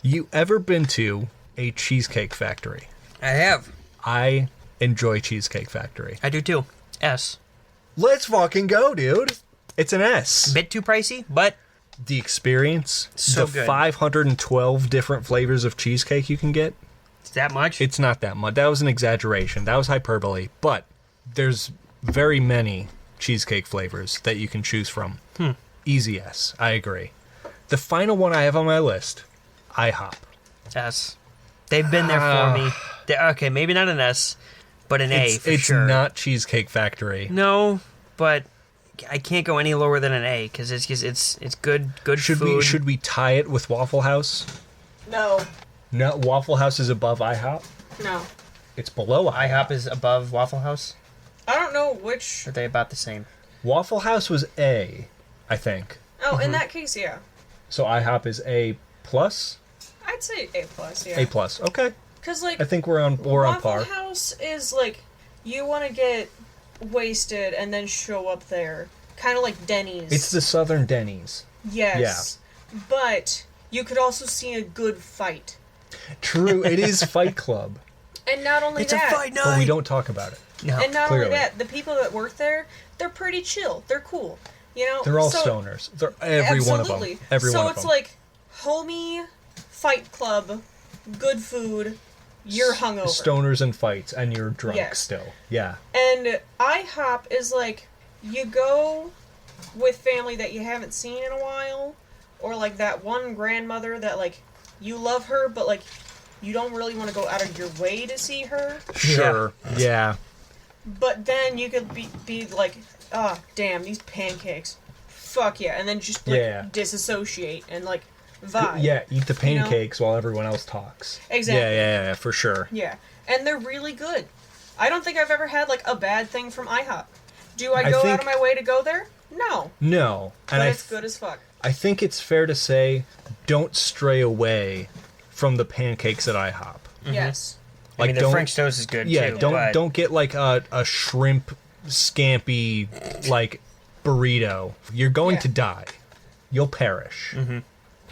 You ever been to a Cheesecake Factory? I have. I enjoy Cheesecake Factory. I do too. S. Let's fucking go, dude. It's an S. Bit too pricey, but The experience, so the good. 512 different flavors of cheesecake you can get. It's that much? It's not that much. That was an exaggeration. That was hyperbole. But there's very many cheesecake flavors that you can choose from. Easy S. I agree. The final one I have on my list, IHOP. S. They've been there for me. Okay, maybe not an S, but an A for it's sure. not Cheesecake Factory. No, but I can't go any lower than an A because it's just it's good food. Should we tie it with Waffle House? No. No, Waffle House is above IHOP. No. It's below IHOP. IHOP is above Waffle House. I don't know which. Are they about the same? Waffle House was A, I think. Oh, in that case, yeah. So IHOP is A plus. I'd say A+, yeah. A plus. Okay. Because, like, I think we're on par. Waffle House is, like, you want to get wasted and then show up there. Kind of like Denny's. It's the Southern Denny's. Yes. Yeah. But you could also see a good fight. True, it is Fight Club. And not only It's that. a fight night. But we don't talk about it. No. And not clearly. only that, the people that work there, they're pretty chill. They're cool. You know? They're all So- stoners. They're every one of them. Absolutely. Every one So of it's them. like homie, Fight Club, good food, you're hungover. Stoners and fights, and you're drunk Yes. still. Yeah. And IHOP is like, you go with family that you haven't seen in a while, or like that one grandmother that like, you love her, but like, you don't really want to go out of your way to see her. Sure. Yeah. But then you could be like, oh, damn, these pancakes. Fuck yeah. And then just like, Yeah. disassociate and like, vibe. Yeah, eat the pancakes while everyone else talks. Exactly. Yeah, for sure. Yeah. And they're really good. I don't think I've ever had like a bad thing from IHOP. Do I I go think- out of my way to go there? No. No. But And it's good as fuck. I think it's fair to say, don't stray away from the pancakes at IHOP. Yes. I mean, the don't- French toast is good Yeah, too. don't but don't get like a shrimp scampi like burrito. You're going Yeah. to die. You'll perish.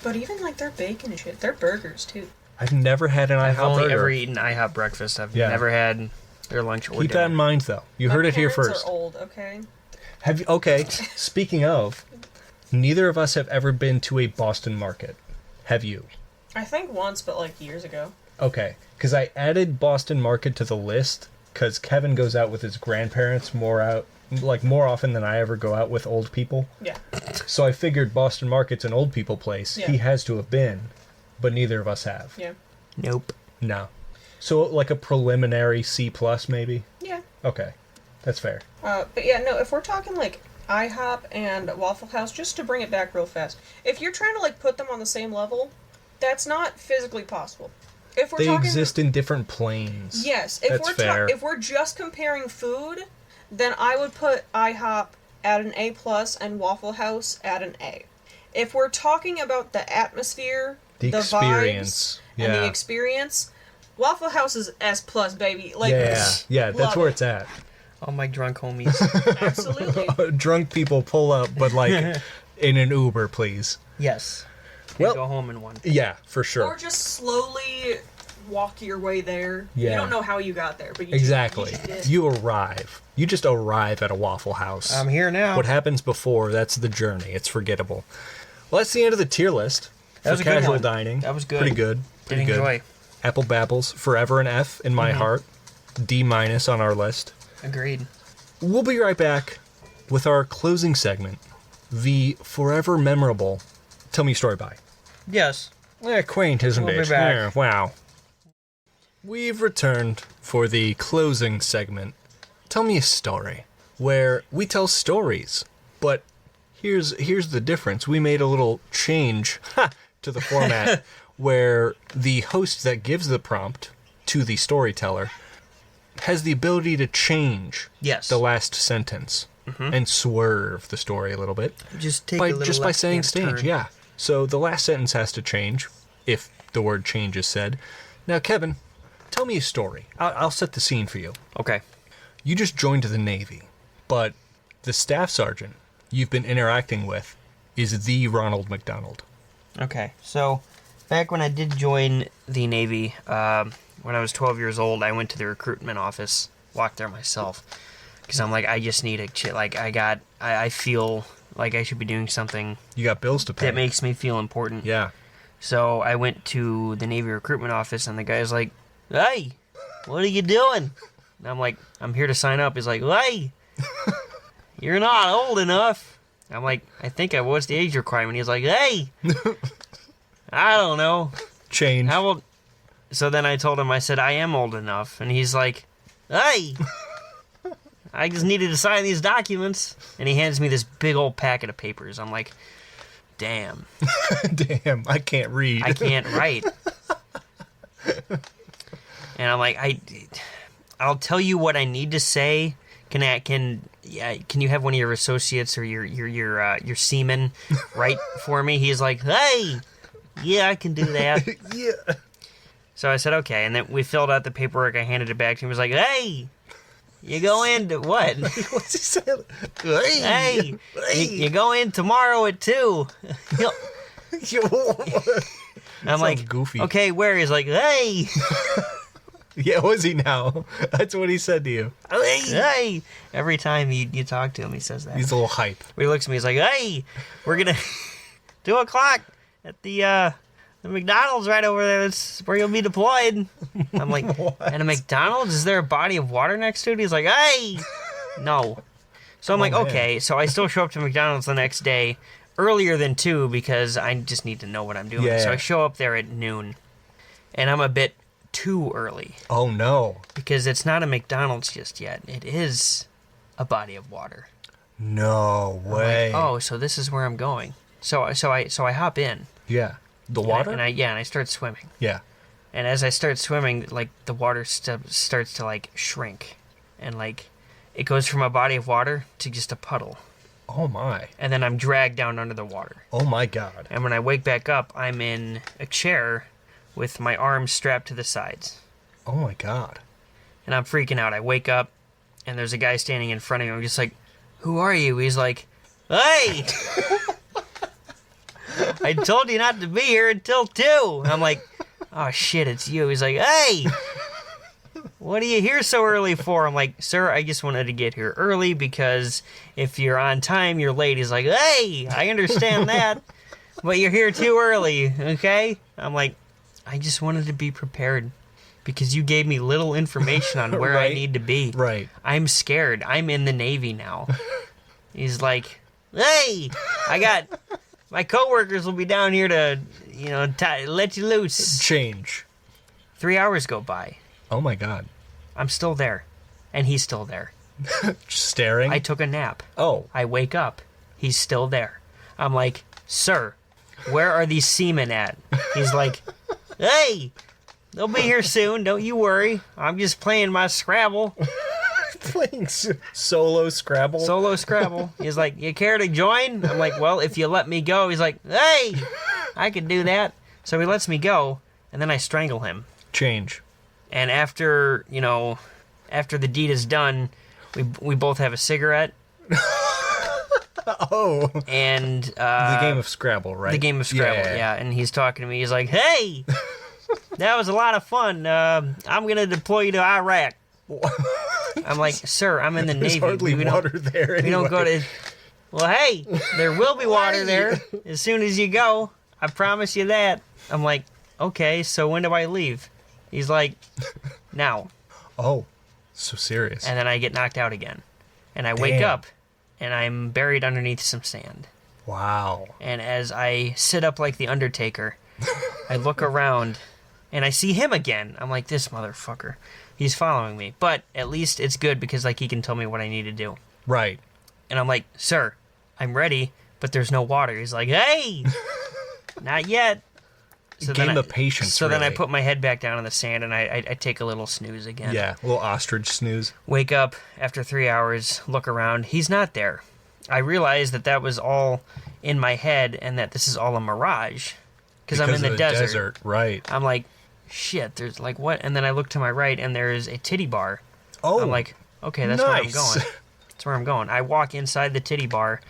But even like their bacon and shit, their burgers too. I've never had an I've IHOP only burger. ever eaten IHOP breakfast. I've Yeah. never had their lunch or Keep that dinner. in mind, though. You heard My it here parents first. Are old, okay. Have you? Okay. Speaking of, neither of us have ever been to a Boston market. Have you? I think once, but like years ago. Okay, because I added Boston Market to the list because Kevin goes out with his grandparents more often than I ever go out with old people. Yeah. So I figured Boston Market's an old people place. Yeah. He has to have been, but neither of us have. Yeah. Nope. No. So like a preliminary C plus maybe. Yeah. Okay, that's fair. But yeah, no. If we're talking like IHOP and Waffle House, just to bring it back real fast, if you're trying to like put them on the same level, that's not physically possible. If we're They talking, exist in different planes. yes. If That's we're fair. if we're just comparing food, then I would put IHOP at an A plus and Waffle House at an A. If we're talking about the atmosphere, The the experience. vibes, and the Yeah. experience, Waffle House is S plus, baby. Like, Yeah, that's love where it. it's at. All my drunk homies. Absolutely. Drunk people pull up, but like in an Uber, please. Yes. Well- Go home in one. Yeah, for Or sure. just slowly walk your way there. Yeah. You don't know how you got there, but you Exactly. Just, you just did. You arrive. You just arrive at a Waffle House. I'm here now. What happens before, that's the journey. It's forgettable. Well, that's the end of the tier list That for was a good casual one. dining. That was good. Pretty good. Did Pretty good. enjoy. Apple Babbles, forever an F in my heart. D minus on our list. Agreed. We'll be right back with our closing segment, the forever memorable Tell Me a Story by. Yes. Quaint, isn't We'll it? be back. Yeah, wow. We've returned for the closing segment, Tell Me a Story, where we tell stories, but here's the difference. We made a little change to the format where the host that gives the prompt to the storyteller has the ability to change Yes. the last sentence and swerve the story a little bit Just take by a little just by saying left-hand stage. turn. Yeah. So the last sentence has to change if the word change is said. Now, Kevin, tell me a story. I'll set the scene for you. Okay. You just joined the Navy, but the staff sergeant you've been interacting with is the Ronald McDonald. Okay. So, back when I did join the Navy, when I was 12 years old, I went to the recruitment office, walked there myself, because I'm like, I just need a like, I feel like I should be doing something You got bills to pay. that makes me feel important. Yeah. So I went to the Navy recruitment office, and the guy's like, "Hey, what are you doing?" And I'm like, "I'm here to sign up." He's like, "Hey, you're not old enough." I'm like, "I think I was the age requirement." He's like, "Hey, I don't know. Change. How old?" So then I told him, I said, "I am old enough." And he's like, "Hey, I just needed to sign these documents. And he hands me this big old packet of papers. I'm like, damn. Damn, I can't read. I can't write. And I'm like, I'll tell you what I need to say. Can you have one of your associates or your seaman write for me? He's like, hey, yeah, I can do that. Yeah. So I said, okay. And then we filled out the paperwork. I handed it back to him. He was like, hey, you go in to what? What's he saying? Hey, you go in tomorrow at 2. I'm like, goofy. okay, where? He's like, hey. Yeah, was he now? That's what he said to you. Hey. Every time you talk to him, he says that. He's a little hype. He looks at me, he's like, hey, we're going to 2 o'clock at the McDonald's right over there. That's where you'll be deployed. I'm like, at a McDonald's? Is there a body of water next to it? He's like, hey. No. So I'm like, man. okay. So I still show up to McDonald's the next day earlier than 2 because I just need to know what I'm doing. Yeah. So I show up there at noon, and I'm a bit too early. Oh, no. Because it's not a McDonald's just yet. It is a body of water. No way. Like, oh, so this is where I'm going. So I hop in. Yeah. The water? And I start swimming. Yeah. And as I start swimming, like, the water starts to, like, shrink. And, like, it goes from a body of water to just a puddle. Oh, my. And then I'm dragged down under the water. Oh, my God. And when I wake back up, I'm in a chair with my arms strapped to the sides. Oh, my God. And I'm freaking out. I wake up, and there's a guy standing in front of me. I'm just like, who are you? He's like, hey! I told you not to be here until 2. I'm like, oh, shit, it's you. He's like, hey! What are you here so early for? I'm like, sir, I just wanted to get here early because if you're on time, you're late. He's like, hey, I understand that, but you're here too early, okay? I'm like, I just wanted to be prepared because you gave me little information on where I Right. need to be. Right. I'm scared. I'm in the Navy now. He's like, hey, my coworkers will be down here to, let you loose. Change. 3 hours go by. Oh, my God. I'm still there. And he's still there. Just staring? I took a nap. Oh. I wake up. He's still there. I'm like, sir, where are these seamen at? He's like, hey, they'll be here soon. Don't you worry. I'm just playing my Scrabble. Playing solo Scrabble? Solo Scrabble. He's like, you care to join? I'm like, well, if you let me go. He's like, hey, I can do that. So he lets me go, and then I strangle him. Change. And after the deed is done, we both have a cigarette. Oh. And the game of Scrabble, right? The game of Scrabble, yeah. And he's talking to me. He's like, hey, that was a lot of fun. I'm going to deploy you to Iraq. I'm like, sir, I'm in the There's Navy. hardly water there anyway. We don't go to... Well, hey, there will be water there as soon as you go. I promise you that. I'm like, okay, so when do I leave? He's like, now. Oh, so serious. And then I get knocked out again. And I wake Damn. up, and I'm buried underneath some sand. Wow. And as I sit up like the Undertaker, I look around, and I see him again. I'm like, this motherfucker. He's following me. But at least it's good because, like, he can tell me what I need to do. Right. And I'm like, sir, I'm ready, but there's no water. He's like, hey, not yet. So Game of patience, So then I really. put my head back down in the sand, and I take a little snooze again. Yeah, a little ostrich snooze. Wake up after 3 hours, look around. He's not there. I realize that was all in my head and that this is all a mirage because I'm in the of desert. Right. I'm like, shit, there's like what? And then I look to my right and there's a titty bar. Oh. I'm like, okay, that's where I'm nice. going. That's where I'm going. I walk inside the titty bar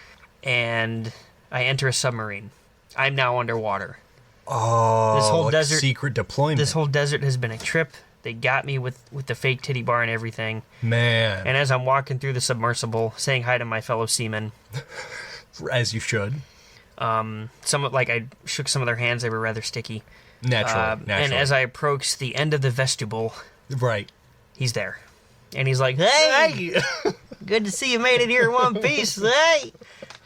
and I enter a submarine. I'm now underwater. Oh, This whole like desert- secret deployment. This whole desert has been a trip. They got me with the fake titty bar and everything. Man. And as I'm walking through the submersible, saying hi to my fellow seamen, As you should. I shook some of their hands. They were rather sticky. Naturally. And as I approach the end of the vestibule, Right. he's there. And he's like, hey, good to see you made it here in one piece. Hey.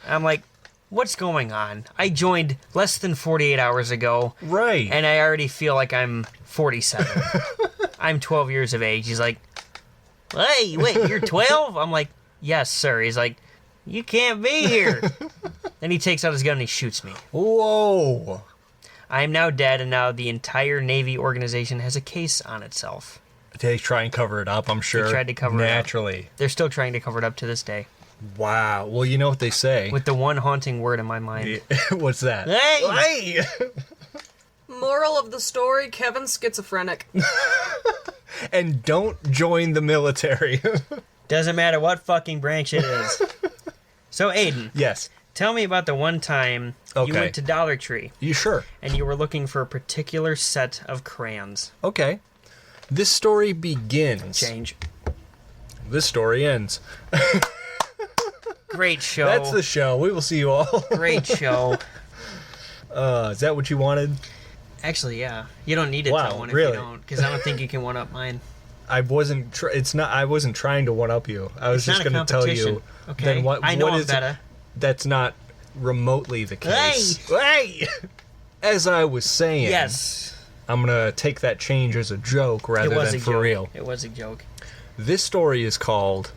I'm like, what's going on? I joined less than 48 hours ago. Right. And I already feel like I'm 47. I'm 12 years of age. He's like, Hey, wait, you're 12? I'm like, yes, sir. He's like, you can't be here. Then he takes out his gun and he shoots me. Whoa. I am now dead, and now the entire Navy organization has a case on itself. They try and cover it up, I'm sure. They tried to cover it up. Naturally. They're still trying to cover it up to this day. Wow. Well, you know what they say. With the one haunting word in my mind. What's that? Hey! Moral of the story, Kevin's schizophrenic. And don't join the military. Doesn't matter what fucking branch it is. So, Aidan. Yes. Tell me about the one time you went to Dollar Tree. You sure? And you were looking for a particular set of crayons. Okay. This story begins. Change. This story ends. Great show. That's the show. We will see you all. Great show. Is that what you wanted? Actually, yeah. You don't need to tell one if really? you don't, because I don't think you can one up mine. I wasn't. I wasn't trying to one up you. I was It's just not a going to tell you. competition, okay? Then what? I know what I'm is better. That's not remotely the case. Hey! As I was saying. Yes. I'm gonna take that change as a joke rather than for real. It was a joke. This story is called.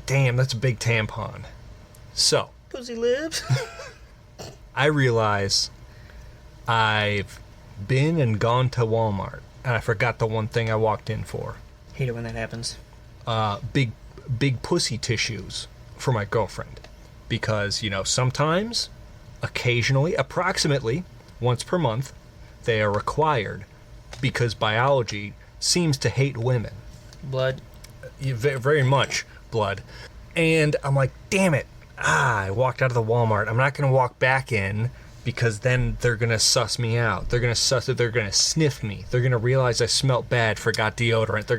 Damn, that's a big tampon. So. Pussy lips. I realize I've been and gone to Walmart, and I forgot the one thing I walked in for. Hate it when that happens. Big pussy tissues for my girlfriend. Because, sometimes, occasionally, approximately, once per month, they are required because biology seems to hate women. Blood. Very much blood. And I'm like, damn it. I walked out of the Walmart. I'm not going to walk back in because then they're going to suss me out. They're going to sniff me. They're going to realize I smelt bad, forgot deodorant. They're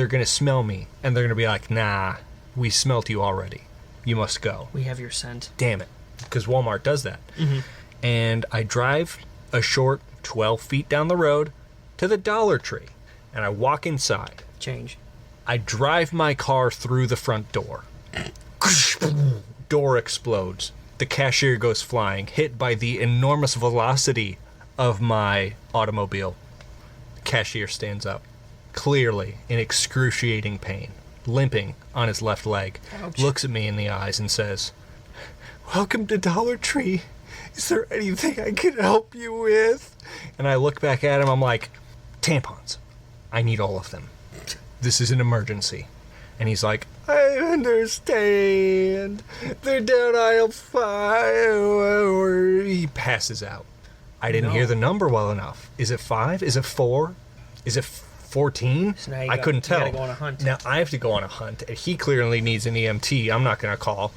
going to smell me. And they're going to be like, nah, we smelt you already. You must go. We have your scent. Damn it. Because Walmart does that. Mm-hmm. And I drive a short 12 feet down the road to the Dollar Tree. And I walk inside. Change. I drive my car through the front door. Door explodes. The cashier goes flying, hit by the enormous velocity of my automobile. The cashier stands up, clearly in excruciating pain, limping on his left leg, Ouch. looks at me in the eyes and says, "Welcome to Dollar Tree. Is there anything I can help you with?" And I look back at him, I'm like, "Tampons. I need all of them. This is an emergency." And he's like, "I understand. They're down aisle 5. He passes out. I didn't hear the number well enough. Is it 5? Is it 4? Is it 14? So I couldn't tell. You gotta go on a hunt. Now I have to go on a hunt. And he clearly needs an EMT. I'm not going to call.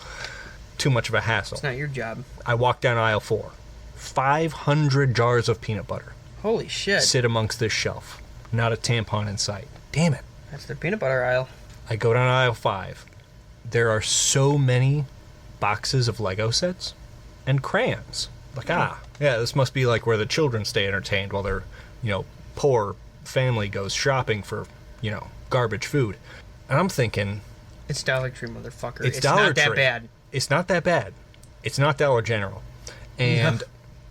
Too much of a hassle. It's not your job. I walk down aisle 4. 500 jars of peanut butter Holy shit. sit amongst this shelf. Not a tampon in sight. Damn it. That's their peanut butter aisle. I go down aisle 5. There are so many boxes of Lego sets and crayons. Like, yeah, this must be like where the children stay entertained while their, poor family goes shopping for, garbage food. And I'm thinking, It's Dollar Tree, motherfucker. It's Dollar not that Tree. bad. It's not that bad. It's not Dollar General. And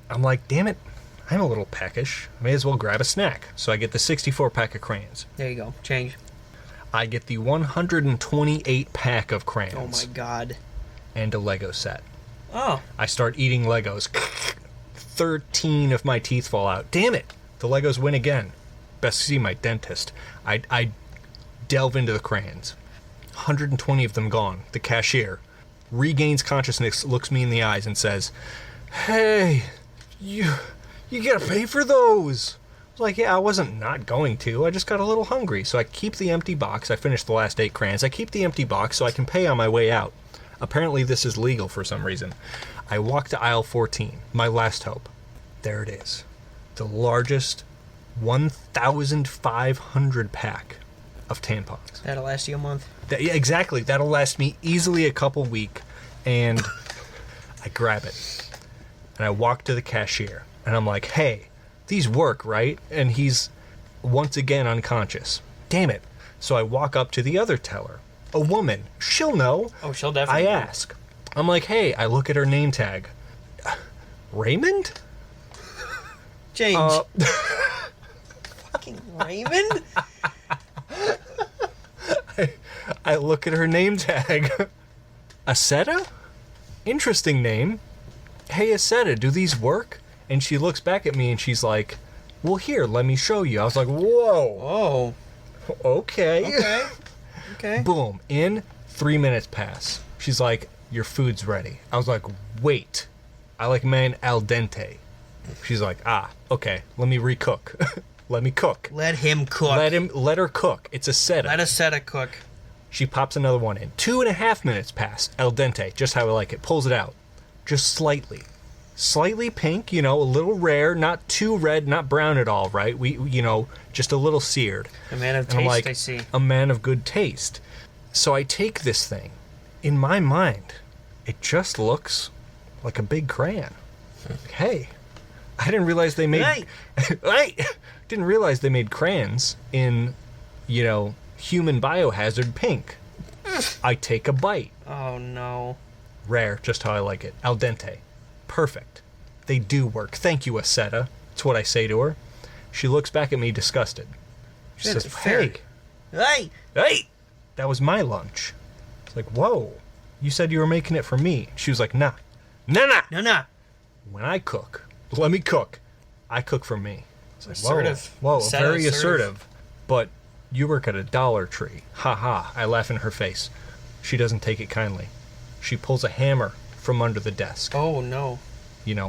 I'm like, damn it, I'm a little peckish. I may as well grab a snack. So I get the 64 pack of crayons. There you go. Change. I get the 128 pack of crayons. Oh my god. And a Lego set. Oh. I start eating Legos. 13 of my teeth fall out. Damn it! The Legos win again. Best to see my dentist. I delve into the crayons. 120 of them gone. The cashier regains consciousness, looks me in the eyes, and says, "Hey, you gotta pay for those." I was like, yeah, I wasn't not going to. I just got a little hungry. So I keep the empty box. I finished the last 8 crayons. I keep the empty box so I can pay on my way out. Apparently this is legal for some reason. I walk to aisle 14, my last hope. There it is. The largest 1,500 pack of tampons. That'll last you a month. Yeah, exactly. That'll last me easily a couple weeks. And I grab it. And I walk to the cashier. And I'm like, "Hey, these work, right?" And he's once again unconscious. Damn it. So I walk up to the other teller. A woman. She'll know. Oh, she'll definitely I know. ask. I'm like, "Hey," I look at her name tag. Raymond? Change. Fucking Raymond? I look at her name tag. Aceta? Interesting name. Hey, Aceta, do these work? And she looks back at me and she's like, well, here, let me show you. I was like, whoa. Oh. Okay. Okay. Boom. In 3 minutes pass. She's like, your food's ready. I was like, wait. I like mine al dente. She's like, okay. Let me recook. Let me cook. Let him cook. Let her cook. It's Aceta. Let Aceta cook. She pops another one in. 2.5 minutes pass. Al dente. Just how I like it. Pulls it out. Just slightly. Slightly pink, a little rare, not too red, not brown at all, right? We just a little seared. A man of And I'm taste, like, I see. a man of good taste. So I take this thing. In my mind, it just looks like a big crayon. Hey, I didn't realize they made... Hey! Didn't realize they made crayons in, human biohazard pink. I take a bite. Oh, no. Rare, just how I like it. Al dente. Perfect. They do work. Thank you, Aceta. That's what I say to her. She looks back at me disgusted. She says, hey. Hey! That was my lunch. It's like, whoa. You said you were making it for me. She was like, nah. No. When I cook, let me cook. I cook for me. It's like, Assertive. Whoa, Aceta very assertive. assertive. But you work at a Dollar Tree. Ha ha. I laugh in her face. She doesn't take it kindly. She pulls a hammer from under the desk. Oh, no.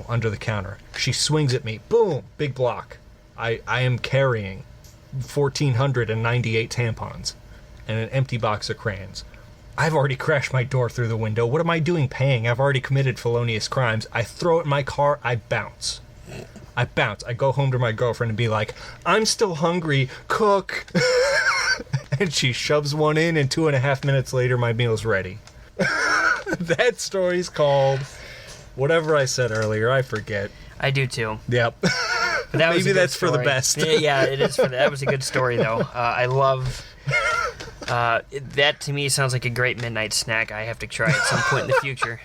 Under the counter. She swings at me. Boom! Big block. I am carrying 1,498 tampons and an empty box of crayons. I've already crashed my door through the window. What am I doing paying? I've already committed felonious crimes. I throw it in my car. I bounce. I go home to my girlfriend and be like, I'm still hungry. Cook. And she shoves one in, and 2.5 minutes later, my meal's ready. That story's called whatever I said earlier. I forget. I do, too. Yep. But that was Maybe a good that's for the story. best. Yeah, it is that was a good story, though. I love... that, to me, sounds like a great midnight snack I have to try at some point in the future.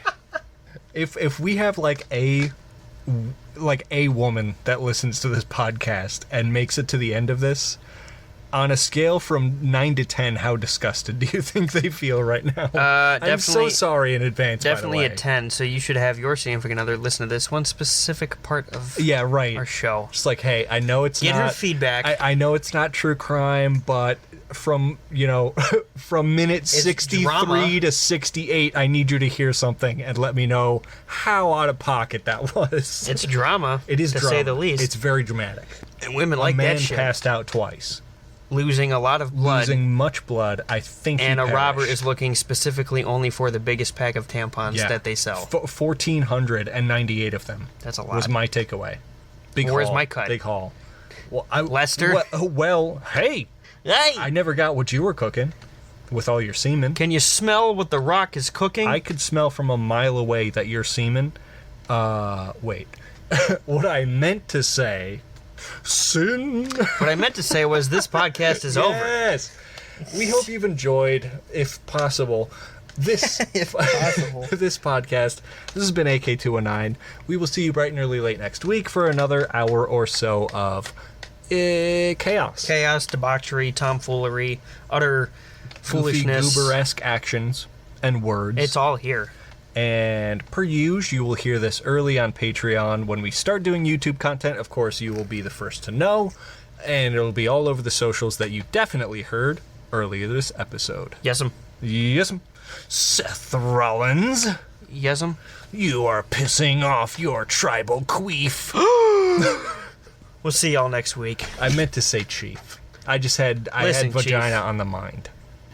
If we have a woman that listens to this podcast and makes it to the end of this, on a scale from 9 to 10, how disgusted do you think they feel right now? Definitely, I'm so sorry in advance. Definitely by a the way. 10. So you should have your significant other listen to this one specific part of our show. Just like, hey, I know it's Get not... her feedback. I know it's not true crime, but from minute 63 drama. to 68, I need you to hear something and let me know how out of pocket that was. It's drama. It is to drama. say the least. It's very dramatic. And women A like man that shit. passed out twice. Losing a lot of blood. Losing much blood. I think and he a robber perished. is looking specifically only for the biggest pack of tampons that they sell. 1,498 of them. That's a lot. Was my takeaway. Big Where's haul. my cut? Big haul. Well, Lester? Well, hey. Hey! I never got what you were cooking with all your semen. Can you smell what the Rock is cooking? I could smell from a mile away that you're semen. Wait. What I meant to say... Sin. What I meant to say was this podcast is over. Yes. We hope you've enjoyed, if possible, this If possible. this podcast. This has been AK219. We will see you bright and early late next week for another hour or so of chaos. Chaos, debauchery, tomfoolery, utter foolishness. Goofy, goober-esque actions and words. It's all here. And per usual, you will hear this early on Patreon. When we start doing YouTube content, of course, you will be the first to know. And it'll be all over the socials that you definitely heard earlier this episode. Yes'm. Yes'm. Seth Rollins, Yes'm. you are pissing off your tribal queef. We'll see y'all next week. I meant to say chief. I had Listen, vagina Chief. on the mind.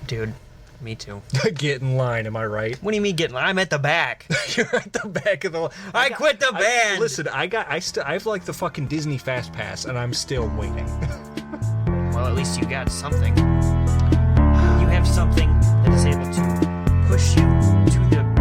Dude, me too. Get in line, am I right? What do you mean getting? I'm at the back. You're at the back of the. I quit the band. Listen, I have like the fucking Disney Fast Pass, and I'm still waiting. Well, at least you got something. You have something that is able to push you to the